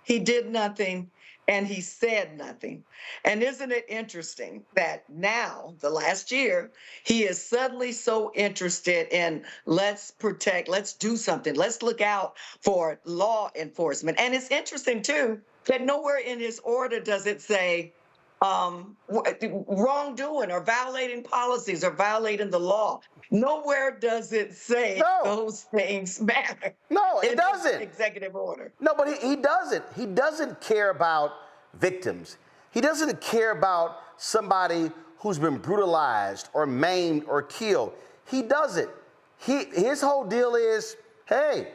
he did nothing. And he said nothing. And isn't it interesting that now, the last year, he is suddenly so interested in let's protect, let's do something, let's look out for law enforcement. And it's interesting, too, that nowhere in his order does it say wrongdoing or violating policies or violating the law. Nowhere does it say those things matter. No, it doesn't. Executive order. No, but he doesn't. He doesn't care about victims. He doesn't care about somebody who's been brutalized or maimed or killed. He doesn't. His whole deal is, hey,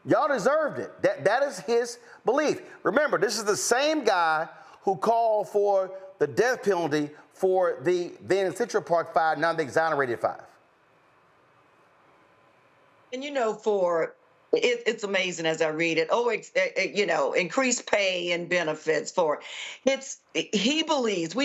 y'all deserved it. That is his belief. Remember, this is the same guy who called for the death penalty for the then Central Park 5, now the exonerated 5. And it's amazing as I read it. Increased pay and benefits we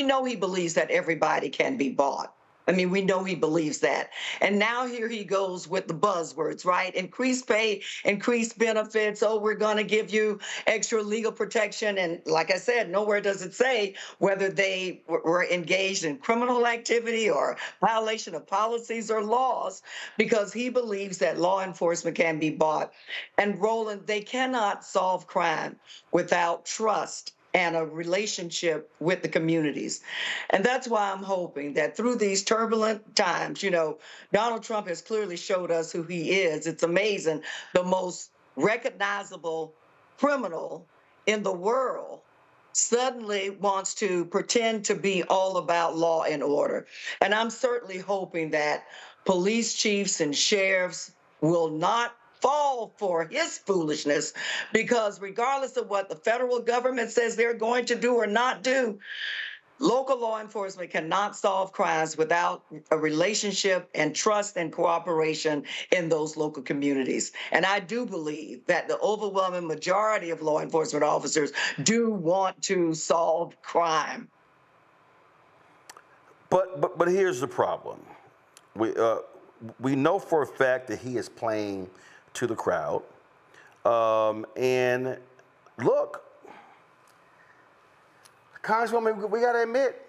know he believes that everybody can be bought. I mean, we know he believes that. And now here he goes with the buzzwords, right? Increased pay, increased benefits. Oh, we're going to give you extra legal protection. And like I said, nowhere does it say whether they were engaged in criminal activity or violation of policies or laws, because he believes that law enforcement can be bought. And Roland, they cannot solve crime without trust and a relationship with the communities. And that's why I'm hoping that through these turbulent times, Donald Trump has clearly showed us who he is. It's amazing. The most recognizable criminal in the world suddenly wants to pretend to be all about law and order. And I'm certainly hoping that police chiefs and sheriffs will not fall for his foolishness, because regardless of what the federal government says they're going to do or not do, local law enforcement cannot solve crimes without a relationship and trust and cooperation in those local communities. And I do believe that the overwhelming majority of law enforcement officers do want to solve crime. But here's the problem. We know for a fact that he is playing to the crowd. And look, Congresswoman, we got to admit,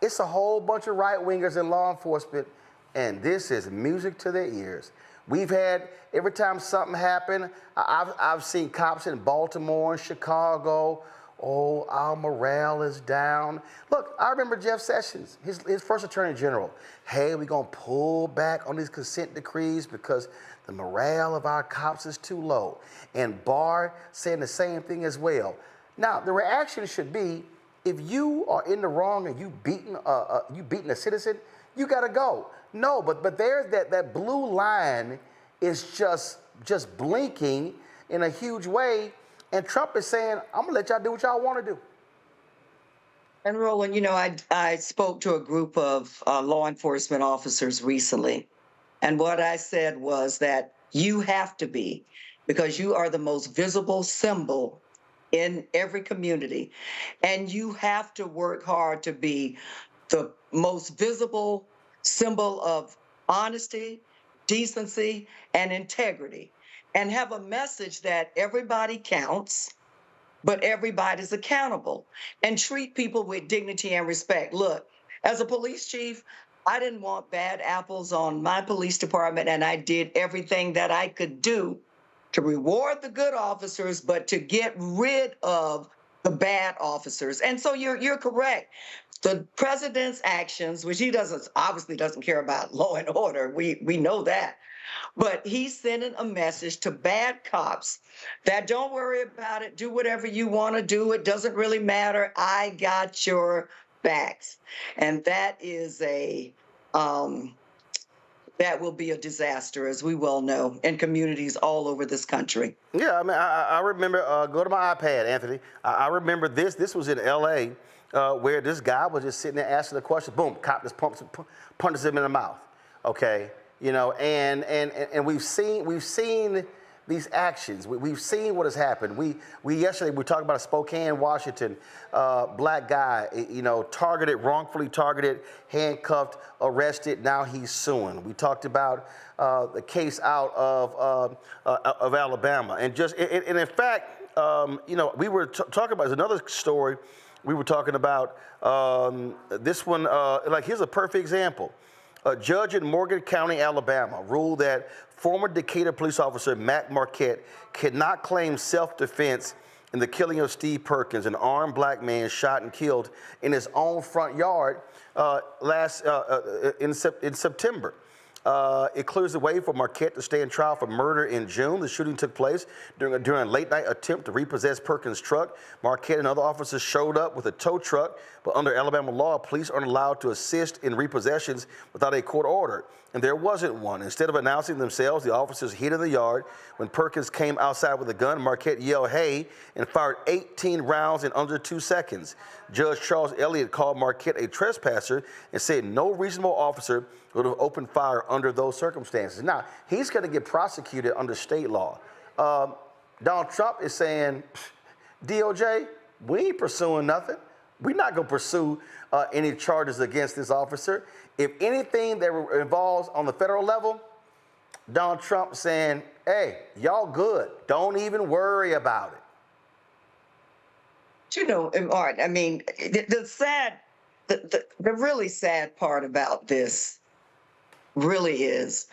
it's a whole bunch of right-wingers in law enforcement, and this is music to their ears. We've had, every time something happened, I've seen cops in Baltimore and Chicago, oh, our morale is down. Look, I remember Jeff Sessions, his first attorney general. Hey, we're going to pull back on these consent decrees because the morale of our cops is too low. And Barr saying the same thing as well. Now, the reaction should be, if you are in the wrong and you beaten a citizen, you got to go. No, but there's that blue line is just blinking in a huge way. And Trump is saying, I'm going to let y'all do what y'all want to do. And Roland, I spoke to a group of law enforcement officers recently. And what I said was that you have to be, because you are the most visible symbol in every community. And you have to work hard to be the most visible symbol of honesty, decency, and integrity, and have a message that everybody counts, but everybody's accountable, and treat people with dignity and respect. Look, as a police chief, I didn't want bad apples on my police department, and I did everything that I could do to reward the good officers, but to get rid of the bad officers. And so you're correct. The president's actions, which he obviously doesn't care about law and order, we know that, but he's sending a message to bad cops that don't worry about it, do whatever you want to do, it doesn't really matter, I got your backs. And that is that will be a disaster, as we well know, in communities all over this country. Yeah, I mean, I remember, go to my iPad, Anthony. I remember this. This was in L.A., where this guy was just sitting there asking the question. Boom, cop just punches him in the mouth. Okay, you know, and we've seen these actions. We've seen what has happened. Yesterday we talked about Spokane, Washington, black guy, you know, wrongfully targeted, handcuffed, arrested. Now he's suing. We talked about the case out of Alabama, and in fact, you know, we were talking about another story. We were talking about this one. Like, here's a perfect example. A judge in Morgan County, Alabama, ruled that former Decatur police officer Matt Marquette cannot claim self-defense in the killing of Steve Perkins, an armed black man shot and killed in his own front yard in September. It clears the way for Marquette to stand trial for murder in June. The shooting took place during a late-night attempt to repossess Perkins' truck. Marquette and other officers showed up with a tow truck, but under Alabama law, police aren't allowed to assist in repossessions without a court order, and there wasn't one. Instead of announcing themselves, the officers hid in the yard. When Perkins came outside with a gun, Marquette yelled, "Hey," and fired 18 rounds in under 2 seconds. Judge Charles Elliott called Marquette a trespasser and said no reasonable officer would have opened fire under those circumstances. Now, he's going to get prosecuted under state law. Donald Trump is saying, DOJ, we ain't pursuing nothing. We're not going to pursue any charges against this officer. If anything that involves on the federal level, Donald Trump saying, hey, y'all good. Don't even worry about it. You know, Art, I mean, the really sad part about this really is,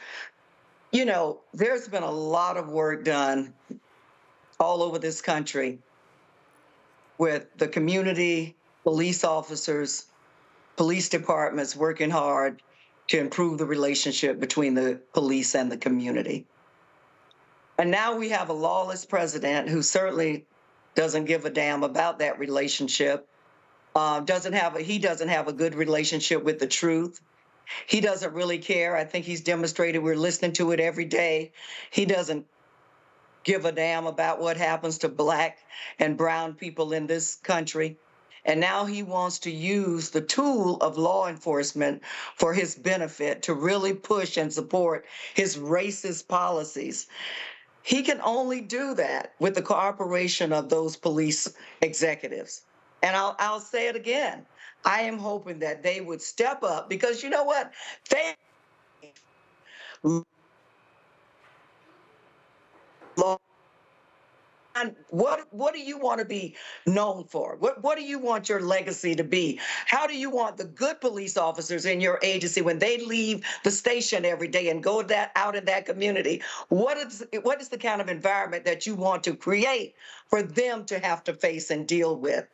you know, there's been a lot of work done all over this country with the community, police officers, police departments working hard to improve the relationship between the police and the community. And now we have a lawless president who certainly doesn't give a damn about that relationship. He doesn't have a good relationship with the truth. He doesn't really care. I think he's demonstrated, we're listening to it every day. He doesn't give a damn about what happens to black and brown people in this country. And now he wants to use the tool of law enforcement for his benefit to really push and support his racist policies. He can only do that with the cooperation of those police executives. And I'll say it again. I am hoping that they would step up, because you know what? What do you want to be known for? What do you want your legacy to be? How do you want the good police officers in your agency, when they leave the station every day and go out in that community, what is the kind of environment that you want to create for them to have to face and deal with?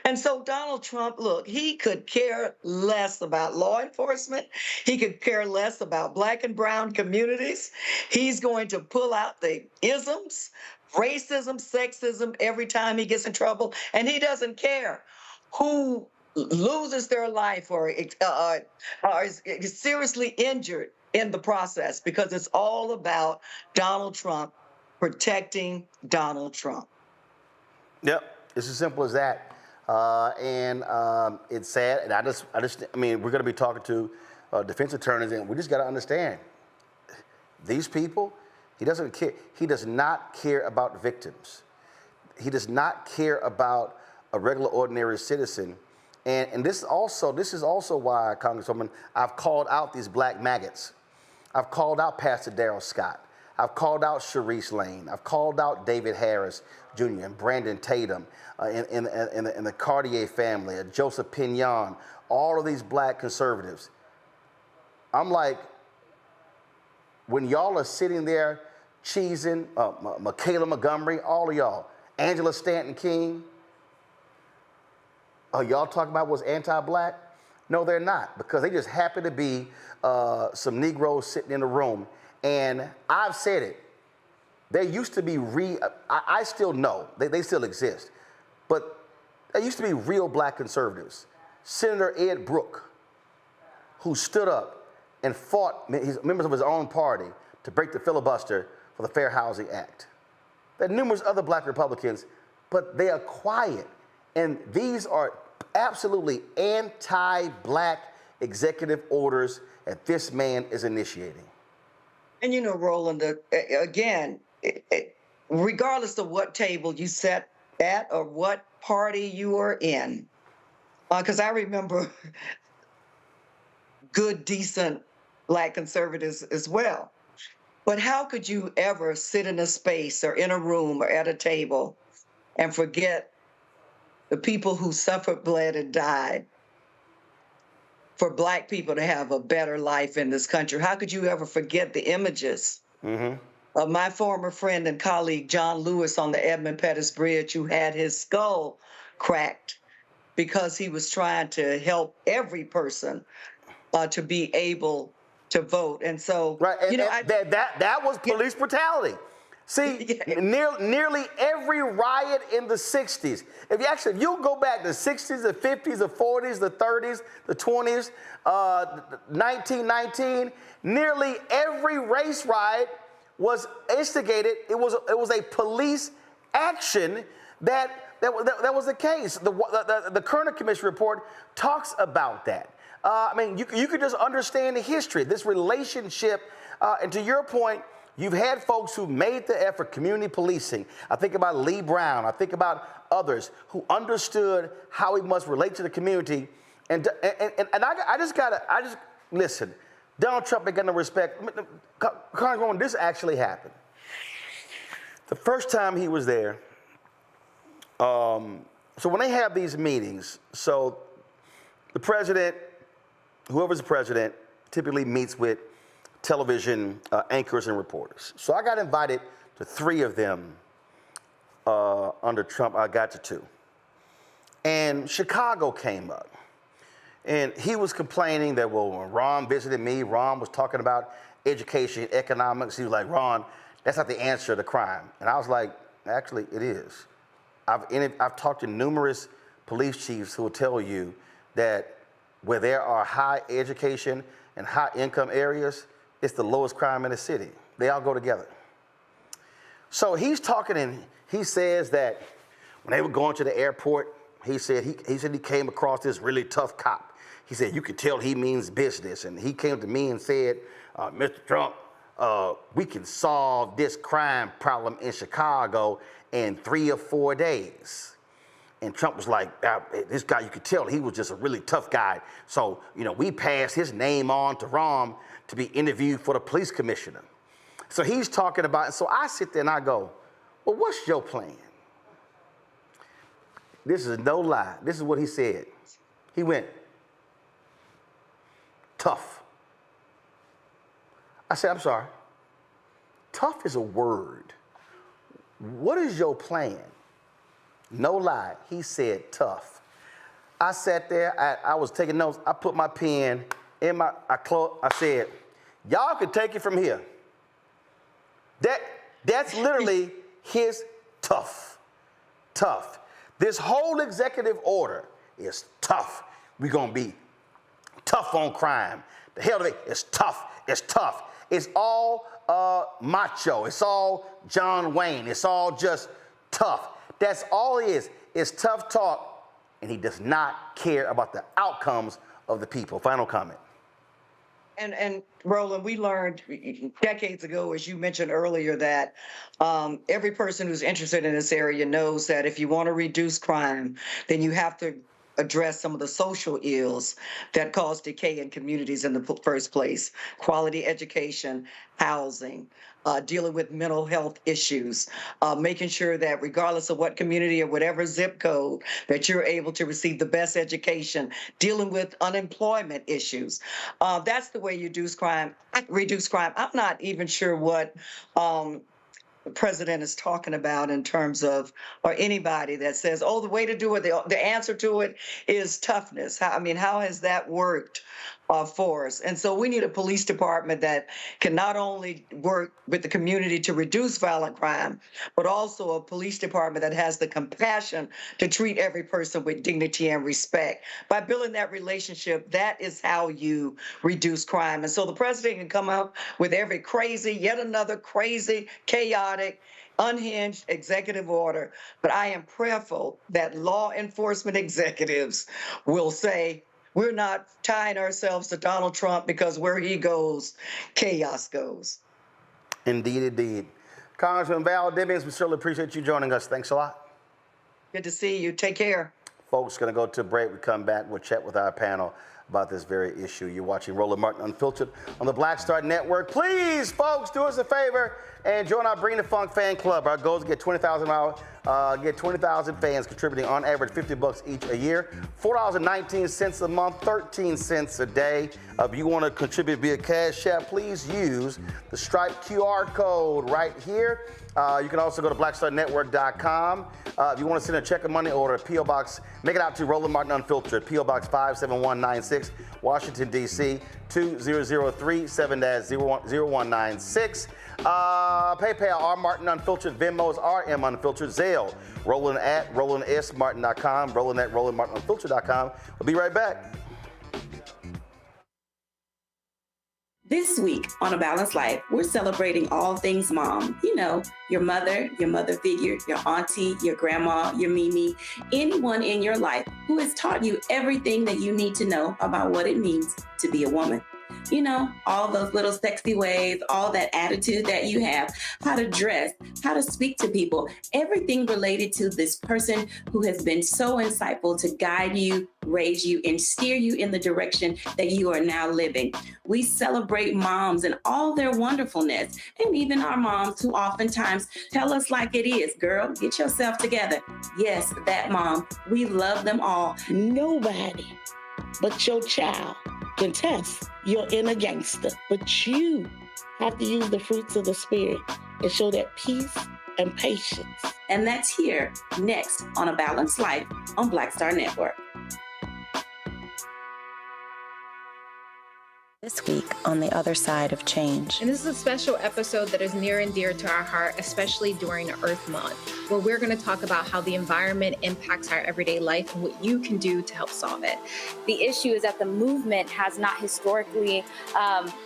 And so Donald Trump, look, he could care less about law enforcement. He could care less about black and brown communities. He's going to pull out the isms, racism, sexism every time he gets in trouble. And he doesn't care who loses their life or is seriously injured in the process, because it's all about Donald Trump protecting Donald Trump. Yep, it's as simple as that. It's sad, and I mean, we're going to be talking to defense attorneys, and we just got to understand, these people, he doesn't care. He does not care about victims. He does not care about a regular, ordinary citizen And this is also why, Congresswoman, I've called out these black maggots. I've called out Pastor Darrell Scott. I've called out Sharice Lane. I've called out David Harris Jr. and Brandon Tatum in the Cartier family, Joseph Pignon, all of these black conservatives. I'm like, when y'all are sitting there cheesing, Michaela Montgomery, all of y'all, Angela Stanton King, y'all talking about what's anti-black? No, they're not, because they just happen to be some Negroes sitting in the room. And I've said it. There used to be I still know, they still exist, but there used to be real black conservatives. Senator Ed Brooke, who stood up and fought members of his own party to break the filibuster for the Fair Housing Act. There are numerous other black Republicans, but they are quiet. And these are absolutely anti-black executive orders that this man is initiating. And you know, Roland, again, regardless of what table you sat at or what party you were in, because I remember good, decent black conservatives as well. But how could you ever sit in a space or in a room or at a table and forget the people who suffered, bled, and died for black people to have a better life in this country? How could you ever forget the images of my former friend and colleague, John Lewis, on the Edmund Pettus Bridge, who had his skull cracked because he was trying to help every person to be able to vote. And so, you know, that was police brutality. See, nearly every riot in the 60s, if you go back to the 60s, the 50s, the 40s, the 30s, the 20s, 1919, nearly every race riot was instigated. It was a police action that was the case. The Kerner Commission report talks about that. I mean, you could just understand the history, this relationship, and to your point, you've had folks who made the effort, community policing. I think about Lee Brown. I think about others who understood how we must relate to the community. And I just listen. Donald Trump ain't got no respect. Congresswoman, this actually happened. The first time he was there, so when they have these meetings, so the president, whoever's the president, typically meets with television anchors and reporters. So I got invited to 3 of them under Trump. I got to 2. And Chicago came up. And he was complaining that, well, when Ron visited me, Ron was talking about education, economics. He was like, Ron, that's not the answer to crime. And I was like, actually, it is. I've talked to numerous police chiefs who will tell you that where there are high education and high income areas, it's the lowest crime in the city. They all go together. So he's talking, and he says that when they were going to the airport, he said he came across this really tough cop. He said, you could tell he means business. And he came to me and said, Mr. Trump, we can solve this crime problem in Chicago in 3 or 4 days. And Trump was like, this guy, you could tell he was just a really tough guy. So, you know, we passed his name on to Ron to be interviewed for the police commissioner. So he's talking about it. So I sit there and I go, well, what's your plan? This is no lie. This is what he said. He went, tough. I said, I'm sorry. Tough is a word. What is your plan? No lie. He said tough. I sat there. I was taking notes. I put my pen in my, I said, y'all can take it from here. That's literally his tough. Tough. This whole executive order is tough. We're going to be tough on crime. The hell of it is tough. It's tough. It's all macho. It's all John Wayne. It's all just tough. That's all it is. It's tough talk, and he does not care about the outcomes of the people. Final comment. And Roland, we learned decades ago, as you mentioned earlier, that every person who's interested in this area knows that if you want to reduce crime, then you have to address some of the social ills that cause decay in communities in the first place. Quality education, housing, dealing with mental health issues, making sure that regardless of what community or whatever zip code, that you're able to receive the best education, dealing with unemployment issues. That's the way you reduce crime. I'm not even sure what the president is talking about in terms of, or anybody that says, oh, the way to do it, the answer to it is toughness. How has that worked for us? And so we need a police department that can not only work with the community to reduce violent crime, but also a police department that has the compassion to treat every person with dignity and respect. By building that relationship, that is how you reduce crime. And so the president can come up with yet another crazy, chaotic, unhinged executive order. But I am prayerful that law enforcement executives will say, we're not tying ourselves to Donald Trump because where he goes, chaos goes. Indeed, indeed. Congresswoman Val Demings, we certainly appreciate you joining us. Thanks a lot. Good to see you. Take care. Folks, going to go to a break. We come back. We'll chat with our panel about this very issue. You're watching Roland Martin Unfiltered on the Black Star Network. Please, folks, do us a favor and join our Bring the Funk fan club. Our goal is to get 20,000 fans contributing on average $50 each a year, $4.19 a month, 13 cents a day. If you want to contribute via Cash App, please use the Stripe QR code right here. You can also go to blackstarnetwork.com. If you want to send a check or money order, P.O. Box, make it out to Roland Martin Unfiltered, P.O. Box 57196, Washington, D.C., 2003 7-0196. PayPal, R Martin Unfiltered, Venmo's RM Unfiltered, Zelle, Roland at RolandSMartin.com, Roland at RolandMartinUnfiltered.com. We'll be right back. This week on A Balanced Life, we're celebrating all things mom. You know, your mother figure, your auntie, your grandma, your Mimi, anyone in your life who has taught you everything that you need to know about what it means to be a woman. You know, all those little sexy ways, all that attitude that you have, how to dress, how to speak to people, everything related to this person who has been so insightful to guide you, raise you, and steer you in the direction that you are now living. We celebrate moms and all their wonderfulness, and even our moms who oftentimes tell us like it is, girl, get yourself together. Yes, that mom, we love them all. Nobody but your child can test your inner gangster, but you have to use the fruits of the Spirit and show that peace and patience. And that's here next on A Balanced Life on Black Star Network. This week on the other side of change. And this is a special episode that is near and dear to our heart, especially during Earth Month, where we're going to talk about how the environment impacts our everyday life and what you can do to help solve it. The issue is that the movement has not historically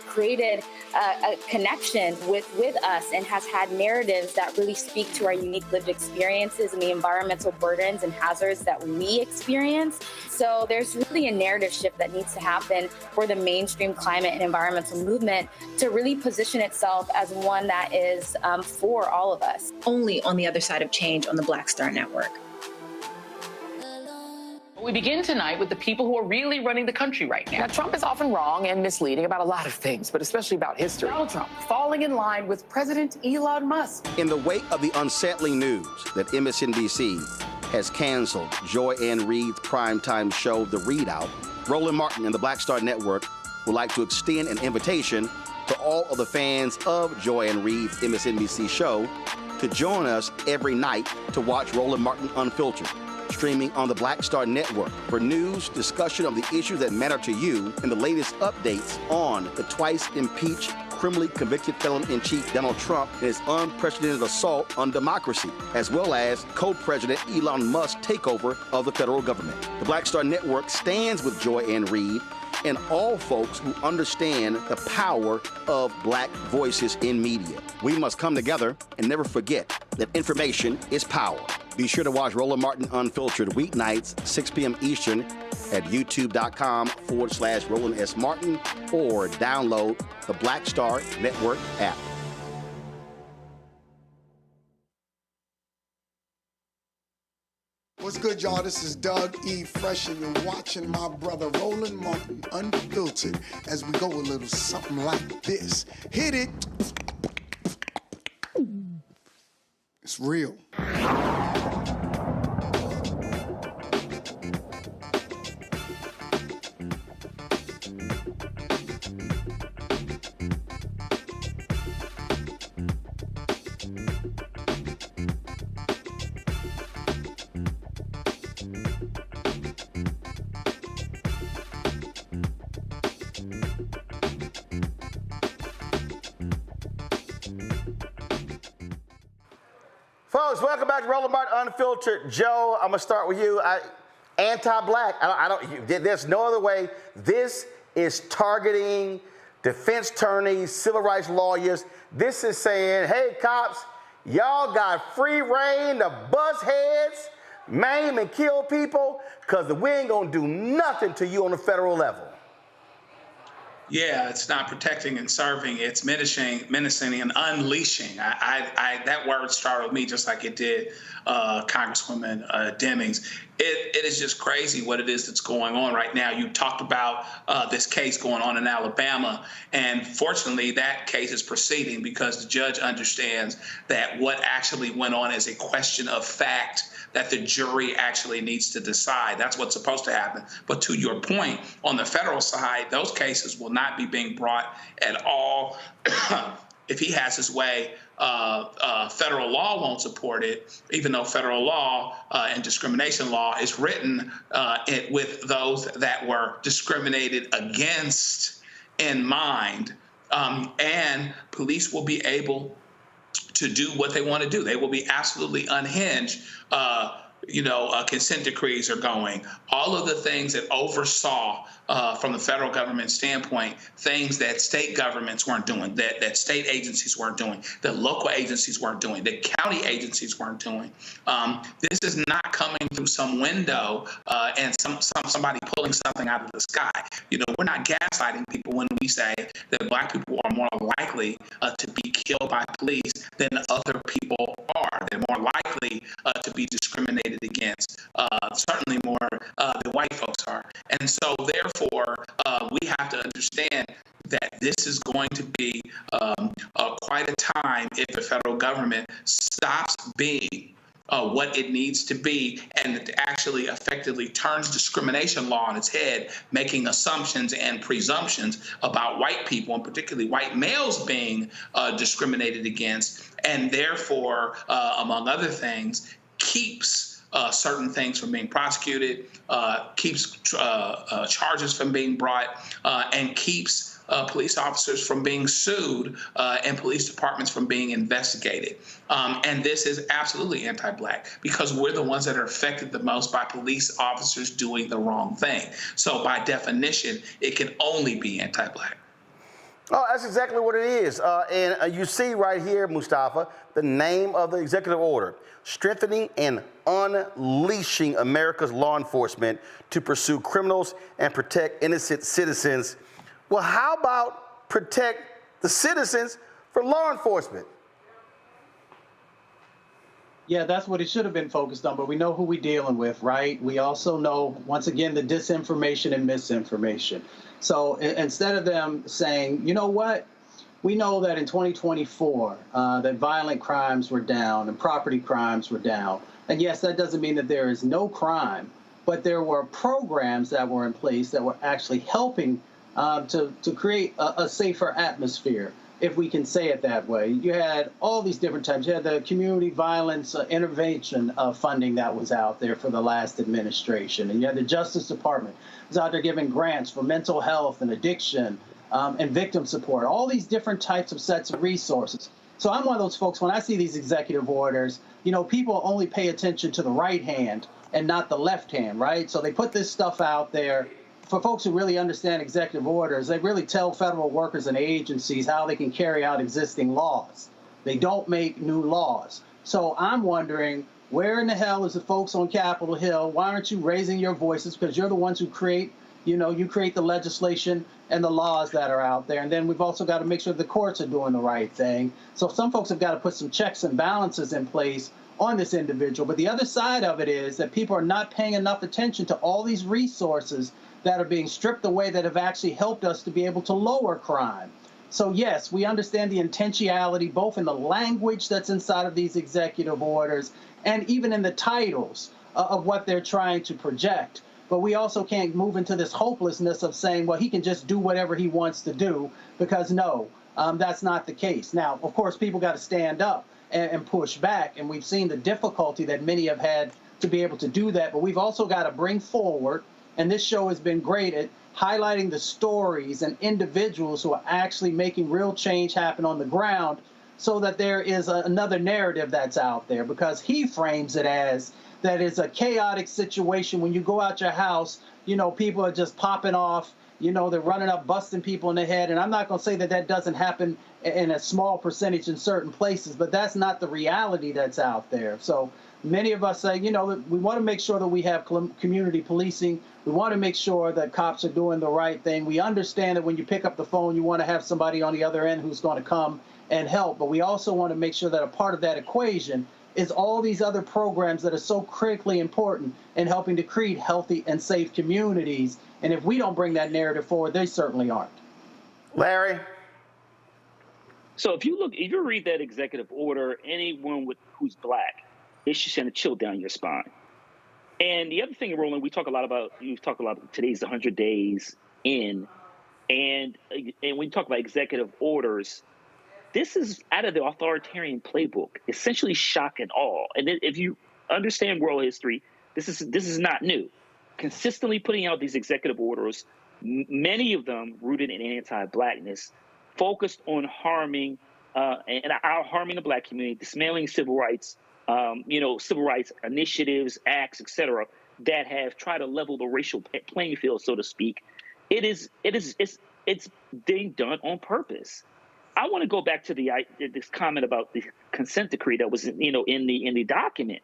created a connection with us and has had narratives that really speak to our unique lived experiences and the environmental burdens and hazards that we experience. So there's really a narrative shift that needs to happen for the mainstream climate and environmental movement to really position itself as one that is for all of us. Only on the other side of change on the Black Star Network. We begin tonight with the people who are really running the country right now. Now, Trump is often wrong and misleading about a lot of things, but especially about history. Donald Trump falling in line with President Elon Musk. In the wake of the unsettling news that MSNBC has canceled Joy Ann Reid's primetime show, The Readout, Roland Martin and the Black Star Network would like to extend an invitation to all of the fans of Joy Ann Reid's MSNBC show to join us every night to watch Roland Martin Unfiltered, streaming on the Black Star Network for news, discussion of the issues that matter to you, and the latest updates on the twice-impeached, criminally convicted felon-in-chief Donald Trump and his unprecedented assault on democracy, as well as co-president Elon Musk's takeover of the federal government. The Black Star Network stands with Joy Ann Reid and all folks who understand the power of black voices in media. We must come together and never forget that information is power. Be sure to watch Roland Martin Unfiltered weeknights, 6 p.m. Eastern at youtube.com/Roland S. Martin or download the Black Star Network app. What's good, y'all? This is Doug E. Fresh, and you're watching my brother Roland Martin Unfiltered as we go a little something like this. Hit it. It's real. Folks, welcome back to Roland Martin Unfiltered. Joe, I'm gonna start with you. Anti-black. There's no other way. This is targeting defense attorneys, civil rights lawyers. This is saying, hey, cops, y'all got free reign to bust heads, maim and kill people, because we ain't gonna do nothing to you on the federal level. Yeah, it's not protecting and serving. It's menacing and unleashing. That word startled me just like it did Congresswoman Demings. It is just crazy what it is that's going on right now. You talked about this case going on in Alabama, and fortunately that case is proceeding because the judge understands that what actually went on is a question of fact that the jury actually needs to decide. That's what's supposed to happen. But to your point, on the federal side, those cases will not be being brought at all. If he has his way, federal law won't support it, even though federal law and discrimination law is written with those that were discriminated against in mind. And police will be able to do what they want to do. They will be absolutely unhinged. Consent decrees are going. All of the things that oversaw from the federal government standpoint, things that state governments weren't doing, that state agencies weren't doing, that local agencies weren't doing, that county agencies weren't doing. This is not coming through some window and somebody pulling something out of the sky. We're not gaslighting people when we say that Black people are more likely to be killed by police than other people are. They're more likely to be discriminated against, certainly more than white folks are. And so therefore, we have to understand that this is going to be quite a time if the federal government stops being what it needs to be and actually effectively turns discrimination law on its head, making assumptions and presumptions about white people, and particularly white males being discriminated against, and therefore, among other things, keeps certain things from being prosecuted, keeps charges from being brought, and keeps police officers from being sued and police departments from being investigated. And this is absolutely anti-Black because we're the ones that are affected the most by police officers doing the wrong thing. So by definition, it can only be anti-Black. Oh, that's exactly what it is. And you see right here, Mustafa, the name of the executive order: strengthening and unleashing America's law enforcement to pursue criminals and protect innocent citizens. Well, how about protect the citizens from law enforcement? Yeah, that's what it should have been focused on, but we know who we're dealing with, right? We also know, once again, the disinformation and misinformation. So instead of them saying, you know what, we know that in 2024, that violent crimes were down and property crimes were down. And yes, that doesn't mean that there is no crime, but there were programs that were in place that were actually helping to create a safer atmosphere, if we can say it that way. You had all these different types. You had the community violence intervention funding that was out there for the last administration. And you had the Justice Department was out there giving grants for mental health and addiction and victim support, all these different types of sets of resources. So I'm one of those folks, when I see these executive orders, people only pay attention to the right hand and not the left hand, right? So they put this stuff out there. For folks who really understand executive orders, they really tell federal workers and agencies how they can carry out existing laws. They don't make new laws. So I'm wondering, where in the hell is the folks on Capitol Hill? Why aren't you raising your voices? Because you're the ones who create you create the legislation and the laws that are out there. And then we've also got to make sure the courts are doing the right thing. So some folks have got to put some checks and balances in place on this individual. But the other side of it is that people are not paying enough attention to all these resources that are being stripped away that have actually helped us to be able to lower crime. So yes, we understand the intentionality, both in the language that's inside of these executive orders and even in the titles of what they're trying to project. But we also can't move into this hopelessness of saying, well, he can just do whatever he wants to do, because no, that's not the case. Now, of course, people got to stand up and push back, and we've seen the difficulty that many have had to be able to do that. But we've also got to bring forward, and this show has been great at highlighting the stories and individuals who are actually making real change happen on the ground, so that there is another narrative that's out there, because he frames it as that is a chaotic situation. When you go out your house, people are just popping off, they're running up, busting people in the head. And I'm not going to say that that doesn't happen in a small percentage in certain places, but that's not the reality that's out there. So many of us say, we want to make sure that we have community policing. We want to make sure that cops are doing the right thing. We understand that when you pick up the phone, you want to have somebody on the other end who's going to come and help. But we also want to make sure that a part of that equation is all these other programs that are so critically important in helping to create healthy and safe communities. And if we don't bring that narrative forward, they certainly aren't. Larry? So if you read that executive order, anyone who's black, it should send a chill down your spine. And the other thing, Roland, you've talked a lot about today's 100 days in, and when you talk about executive orders, this is out of the authoritarian playbook, essentially shock and awe. And if you understand world history, this is not new. Consistently putting out these executive orders, many of them rooted in anti-blackness, focused on harming the black community, dismantling civil rights initiatives, acts, etc., that have tried to level the racial playing field, so to speak. It's being done on purpose. I want to go back to this comment about the consent decree that was in the document.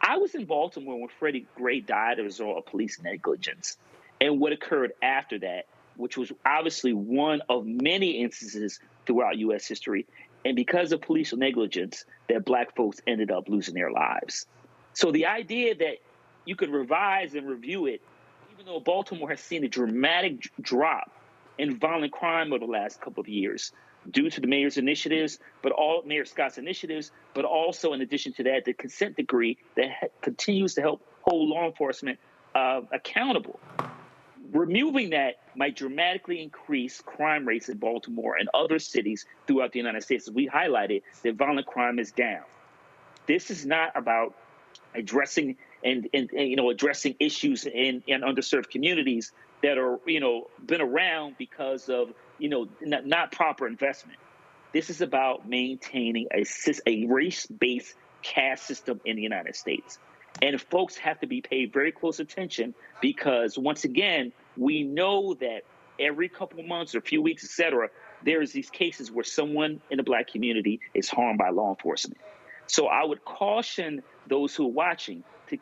I was in Baltimore when Freddie Gray died as a result of police negligence, and what occurred after that, which was obviously one of many instances throughout U.S. history, and because of police negligence, that black folks ended up losing their lives. So the idea that you could revise and review it, even though Baltimore has seen a dramatic drop in violent crime over the last couple of years, due to the mayor's initiatives, Mayor Scott's initiatives, but also in addition to that, the consent decree that continues to help hold law enforcement accountable. Removing that might dramatically increase crime rates in Baltimore and other cities throughout the United States. As we highlighted, that violent crime is down. This is not about addressing addressing issues in underserved communities that are been around because of not proper investment. This is about maintaining a race-based caste system in the United States. And folks have to be paid very close attention, because once again, we know that every couple of months or a few weeks, et cetera, there's these cases where someone in the black community is harmed by law enforcement. So I would caution those who are watching to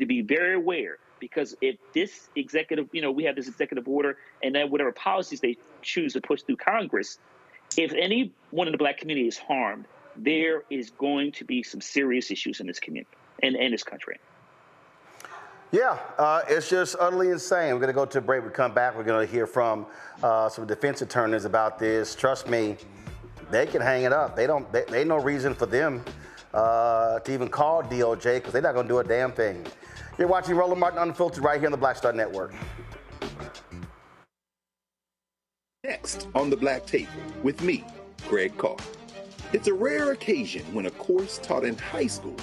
be very aware, because if this executive, we have this executive order, and then whatever policies they choose to push through Congress, if anyone in the black community is harmed, there is going to be some serious issues in this community and in this country. Yeah, it's just utterly insane. We're going to go to a break. We come back. We're going to hear from some defense attorneys about this. Trust me, they can hang it up. They ain't no reason for them to even call DOJ, because they're not going to do a damn thing. You're watching Roland Martin Unfiltered right here on the Black Star Network. Next on the Black Table with me, Greg Carr. It's a rare occasion when a course taught in high school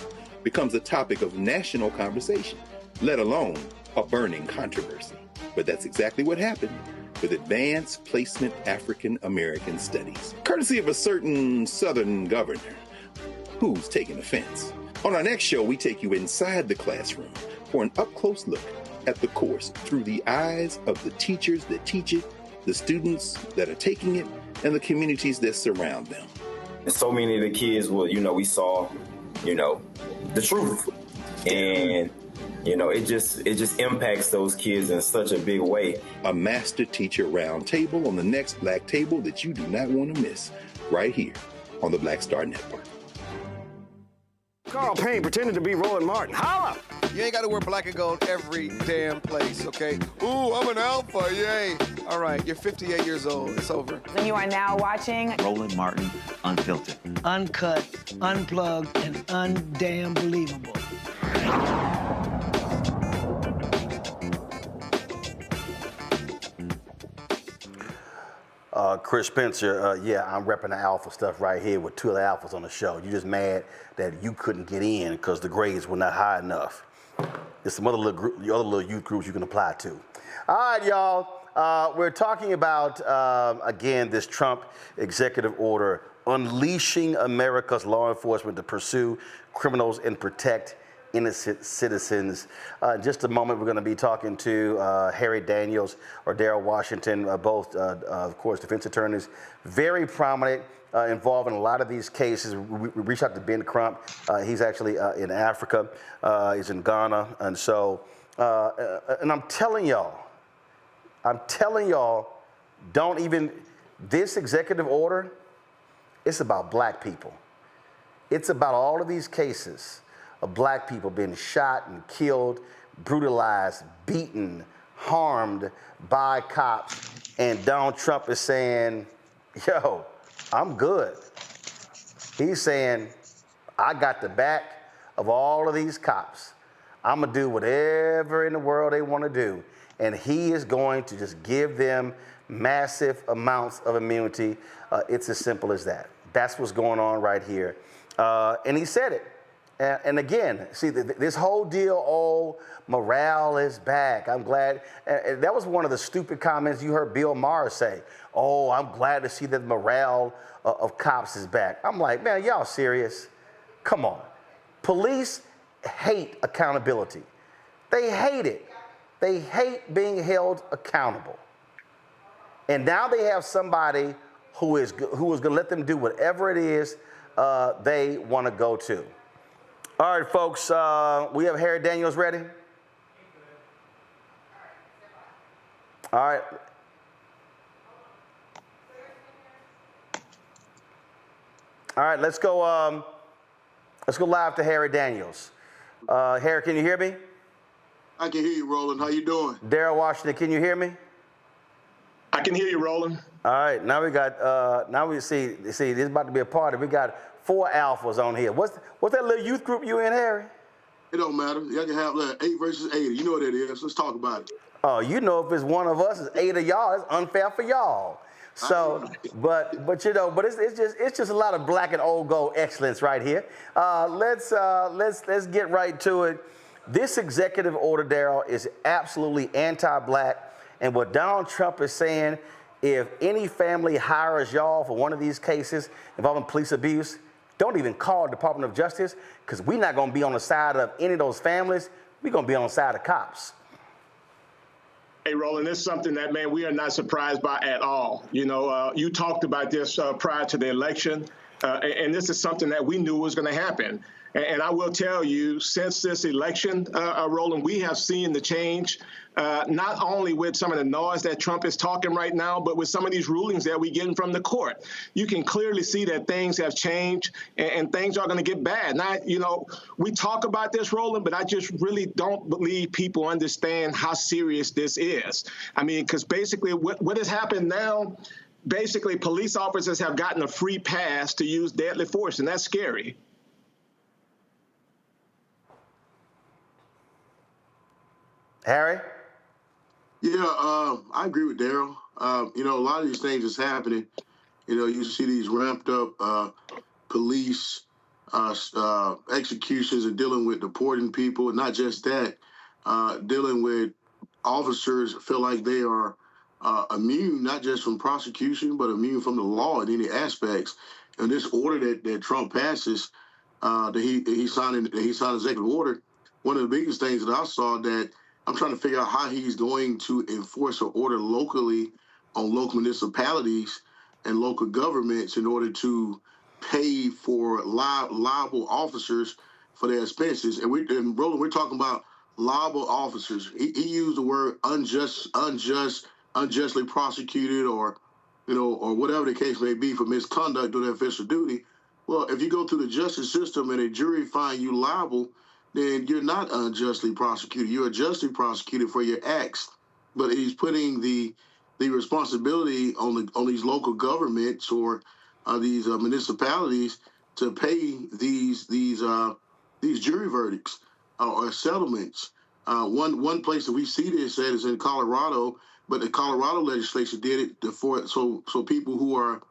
becomes a topic of national conversation, let alone a burning controversy. But that's exactly what happened with Advanced Placement African American Studies, courtesy of a certain Southern governor who's taking offense. On our next show, we take you inside the classroom for an up-close look at the course through the eyes of the teachers that teach it, the students that are taking it, and the communities that surround them. And so many of the kids we saw, the truth. And it just impacts those kids in such a big way. A master teacher roundtable on the next Black Table that you do not want to miss, right here on the Black Star Network. Carl Payne pretending to be Roland Martin. Holla! You ain't got to wear black and gold every damn place, okay? Ooh, I'm an alpha, yay. All right, you're 58 years old. It's over. And you are now watching Roland Martin Unfiltered. Uncut, unplugged, and undamn believable. Chris Spencer, yeah, I'm repping the alpha stuff right here with two of the alphas on the show. You're just mad that you couldn't get in because the grades were not high enough. There's some other little youth groups you can apply to. All right, y'all. We're talking about, again, this Trump executive order unleashing America's law enforcement to pursue criminals and protect innocent citizens. In just a moment, we're going to be talking to Harry Daniels or Darrell Washington, both, of course, defense attorneys, very prominent, involved in a lot of these cases. We reached out to Ben Crump. He's actually in Africa. He's in Ghana. And so, and I'm telling y'all, don't even, this executive order, it's about black people. It's about all of these cases of black people being shot and killed, brutalized, beaten, harmed by cops. And Donald Trump is saying, yo, I'm good. He's saying, I got the back of all of these cops. I'm gonna do whatever in the world they wanna do. And he is going to just give them massive amounts of immunity. It's as simple as that. That's what's going on right here. And he said it. And again, see, this whole deal, oh, morale is back. I'm glad. And that was one of the stupid comments you heard Bill Maher say. Oh, I'm glad to see that the morale of cops is back. I'm like, man, y'all serious? Come on. Police hate accountability. They hate it. They hate being held accountable. And now they have somebody who is going to let them do whatever it is they want to go to. All right, folks, we have Harry Daniels ready. All right. All right, let's go live to Harry Daniels. Harry, can you hear me? I can hear you, Roland. How you doing? Darrell Washington, can you hear me? I can hear you, Roland. All right, now we got, now we see, this is about to be a party. We got 4 alphas on here. What's that little youth group you in, Harry? It don't matter. Y'all can have 8 versus 80. You know what it is. Let's talk about it. Oh, you know, if it's one of us, it's 8 of y'all. It's unfair for y'all. So, but you know, but it's just a lot of black and old gold excellence right here. Let's get right to it. This executive order, Darrell, is absolutely anti-black, and what Donald Trump is saying, if any family hires y'all for one of these cases involving police abuse, don't even call the Department of Justice, because we're not going to be on the side of any of those families. We're going to be on the side of cops. Hey, Roland, this is something that, man, we are not surprised by at all. You know, you talked about this prior to the election, and this is something that we knew was going to happen. And I will tell you, since this election, Roland, we have seen the change, not only with some of the noise that Trump is talking right now, but with some of these rulings that we're getting from the court. You can clearly see that things have changed and things are going to get bad. Now, you know, we talk about this, Roland, but I just really don't believe people understand how serious this is. I mean, because basically what has happened now, basically police officers have gotten a free pass to use deadly force, and that's scary. Harry? Yeah, I agree with Darrell. You know, a lot of these things is happening. You know, you see these ramped up police executions and dealing with deporting people. And not just that, dealing with officers feel like they are immune, not just from prosecution, but immune from the law in any aspects. And this order that Trump passes, that he signed an executive order, one of the biggest things that I saw that I'm trying to figure out how he's going to enforce an order locally on local municipalities and local governments in order to pay for liable officers for their expenses. And Roland, we're talking about liable officers. He used the word unjustly prosecuted, or or whatever the case may be, for misconduct during their official duty. Well, if you go through the justice system and a jury find you liable, then you're not unjustly prosecuted. You're justly prosecuted for your acts. But he's putting the responsibility on these local governments or these municipalities to pay these jury verdicts or settlements. One place that we see this at is in Colorado, but the Colorado legislature did it so people who are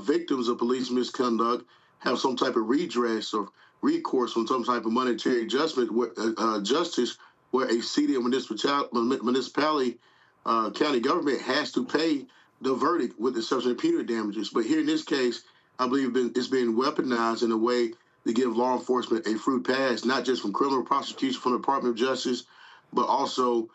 victims of police misconduct have some type of redress or recourse from some type of monetary justice, where a city or municipality, county government has to pay the verdict with the exception of punitive damages. But here in this case, I believe it's been weaponized in a way to give law enforcement a free pass, not just from criminal prosecution from the Department of Justice, but also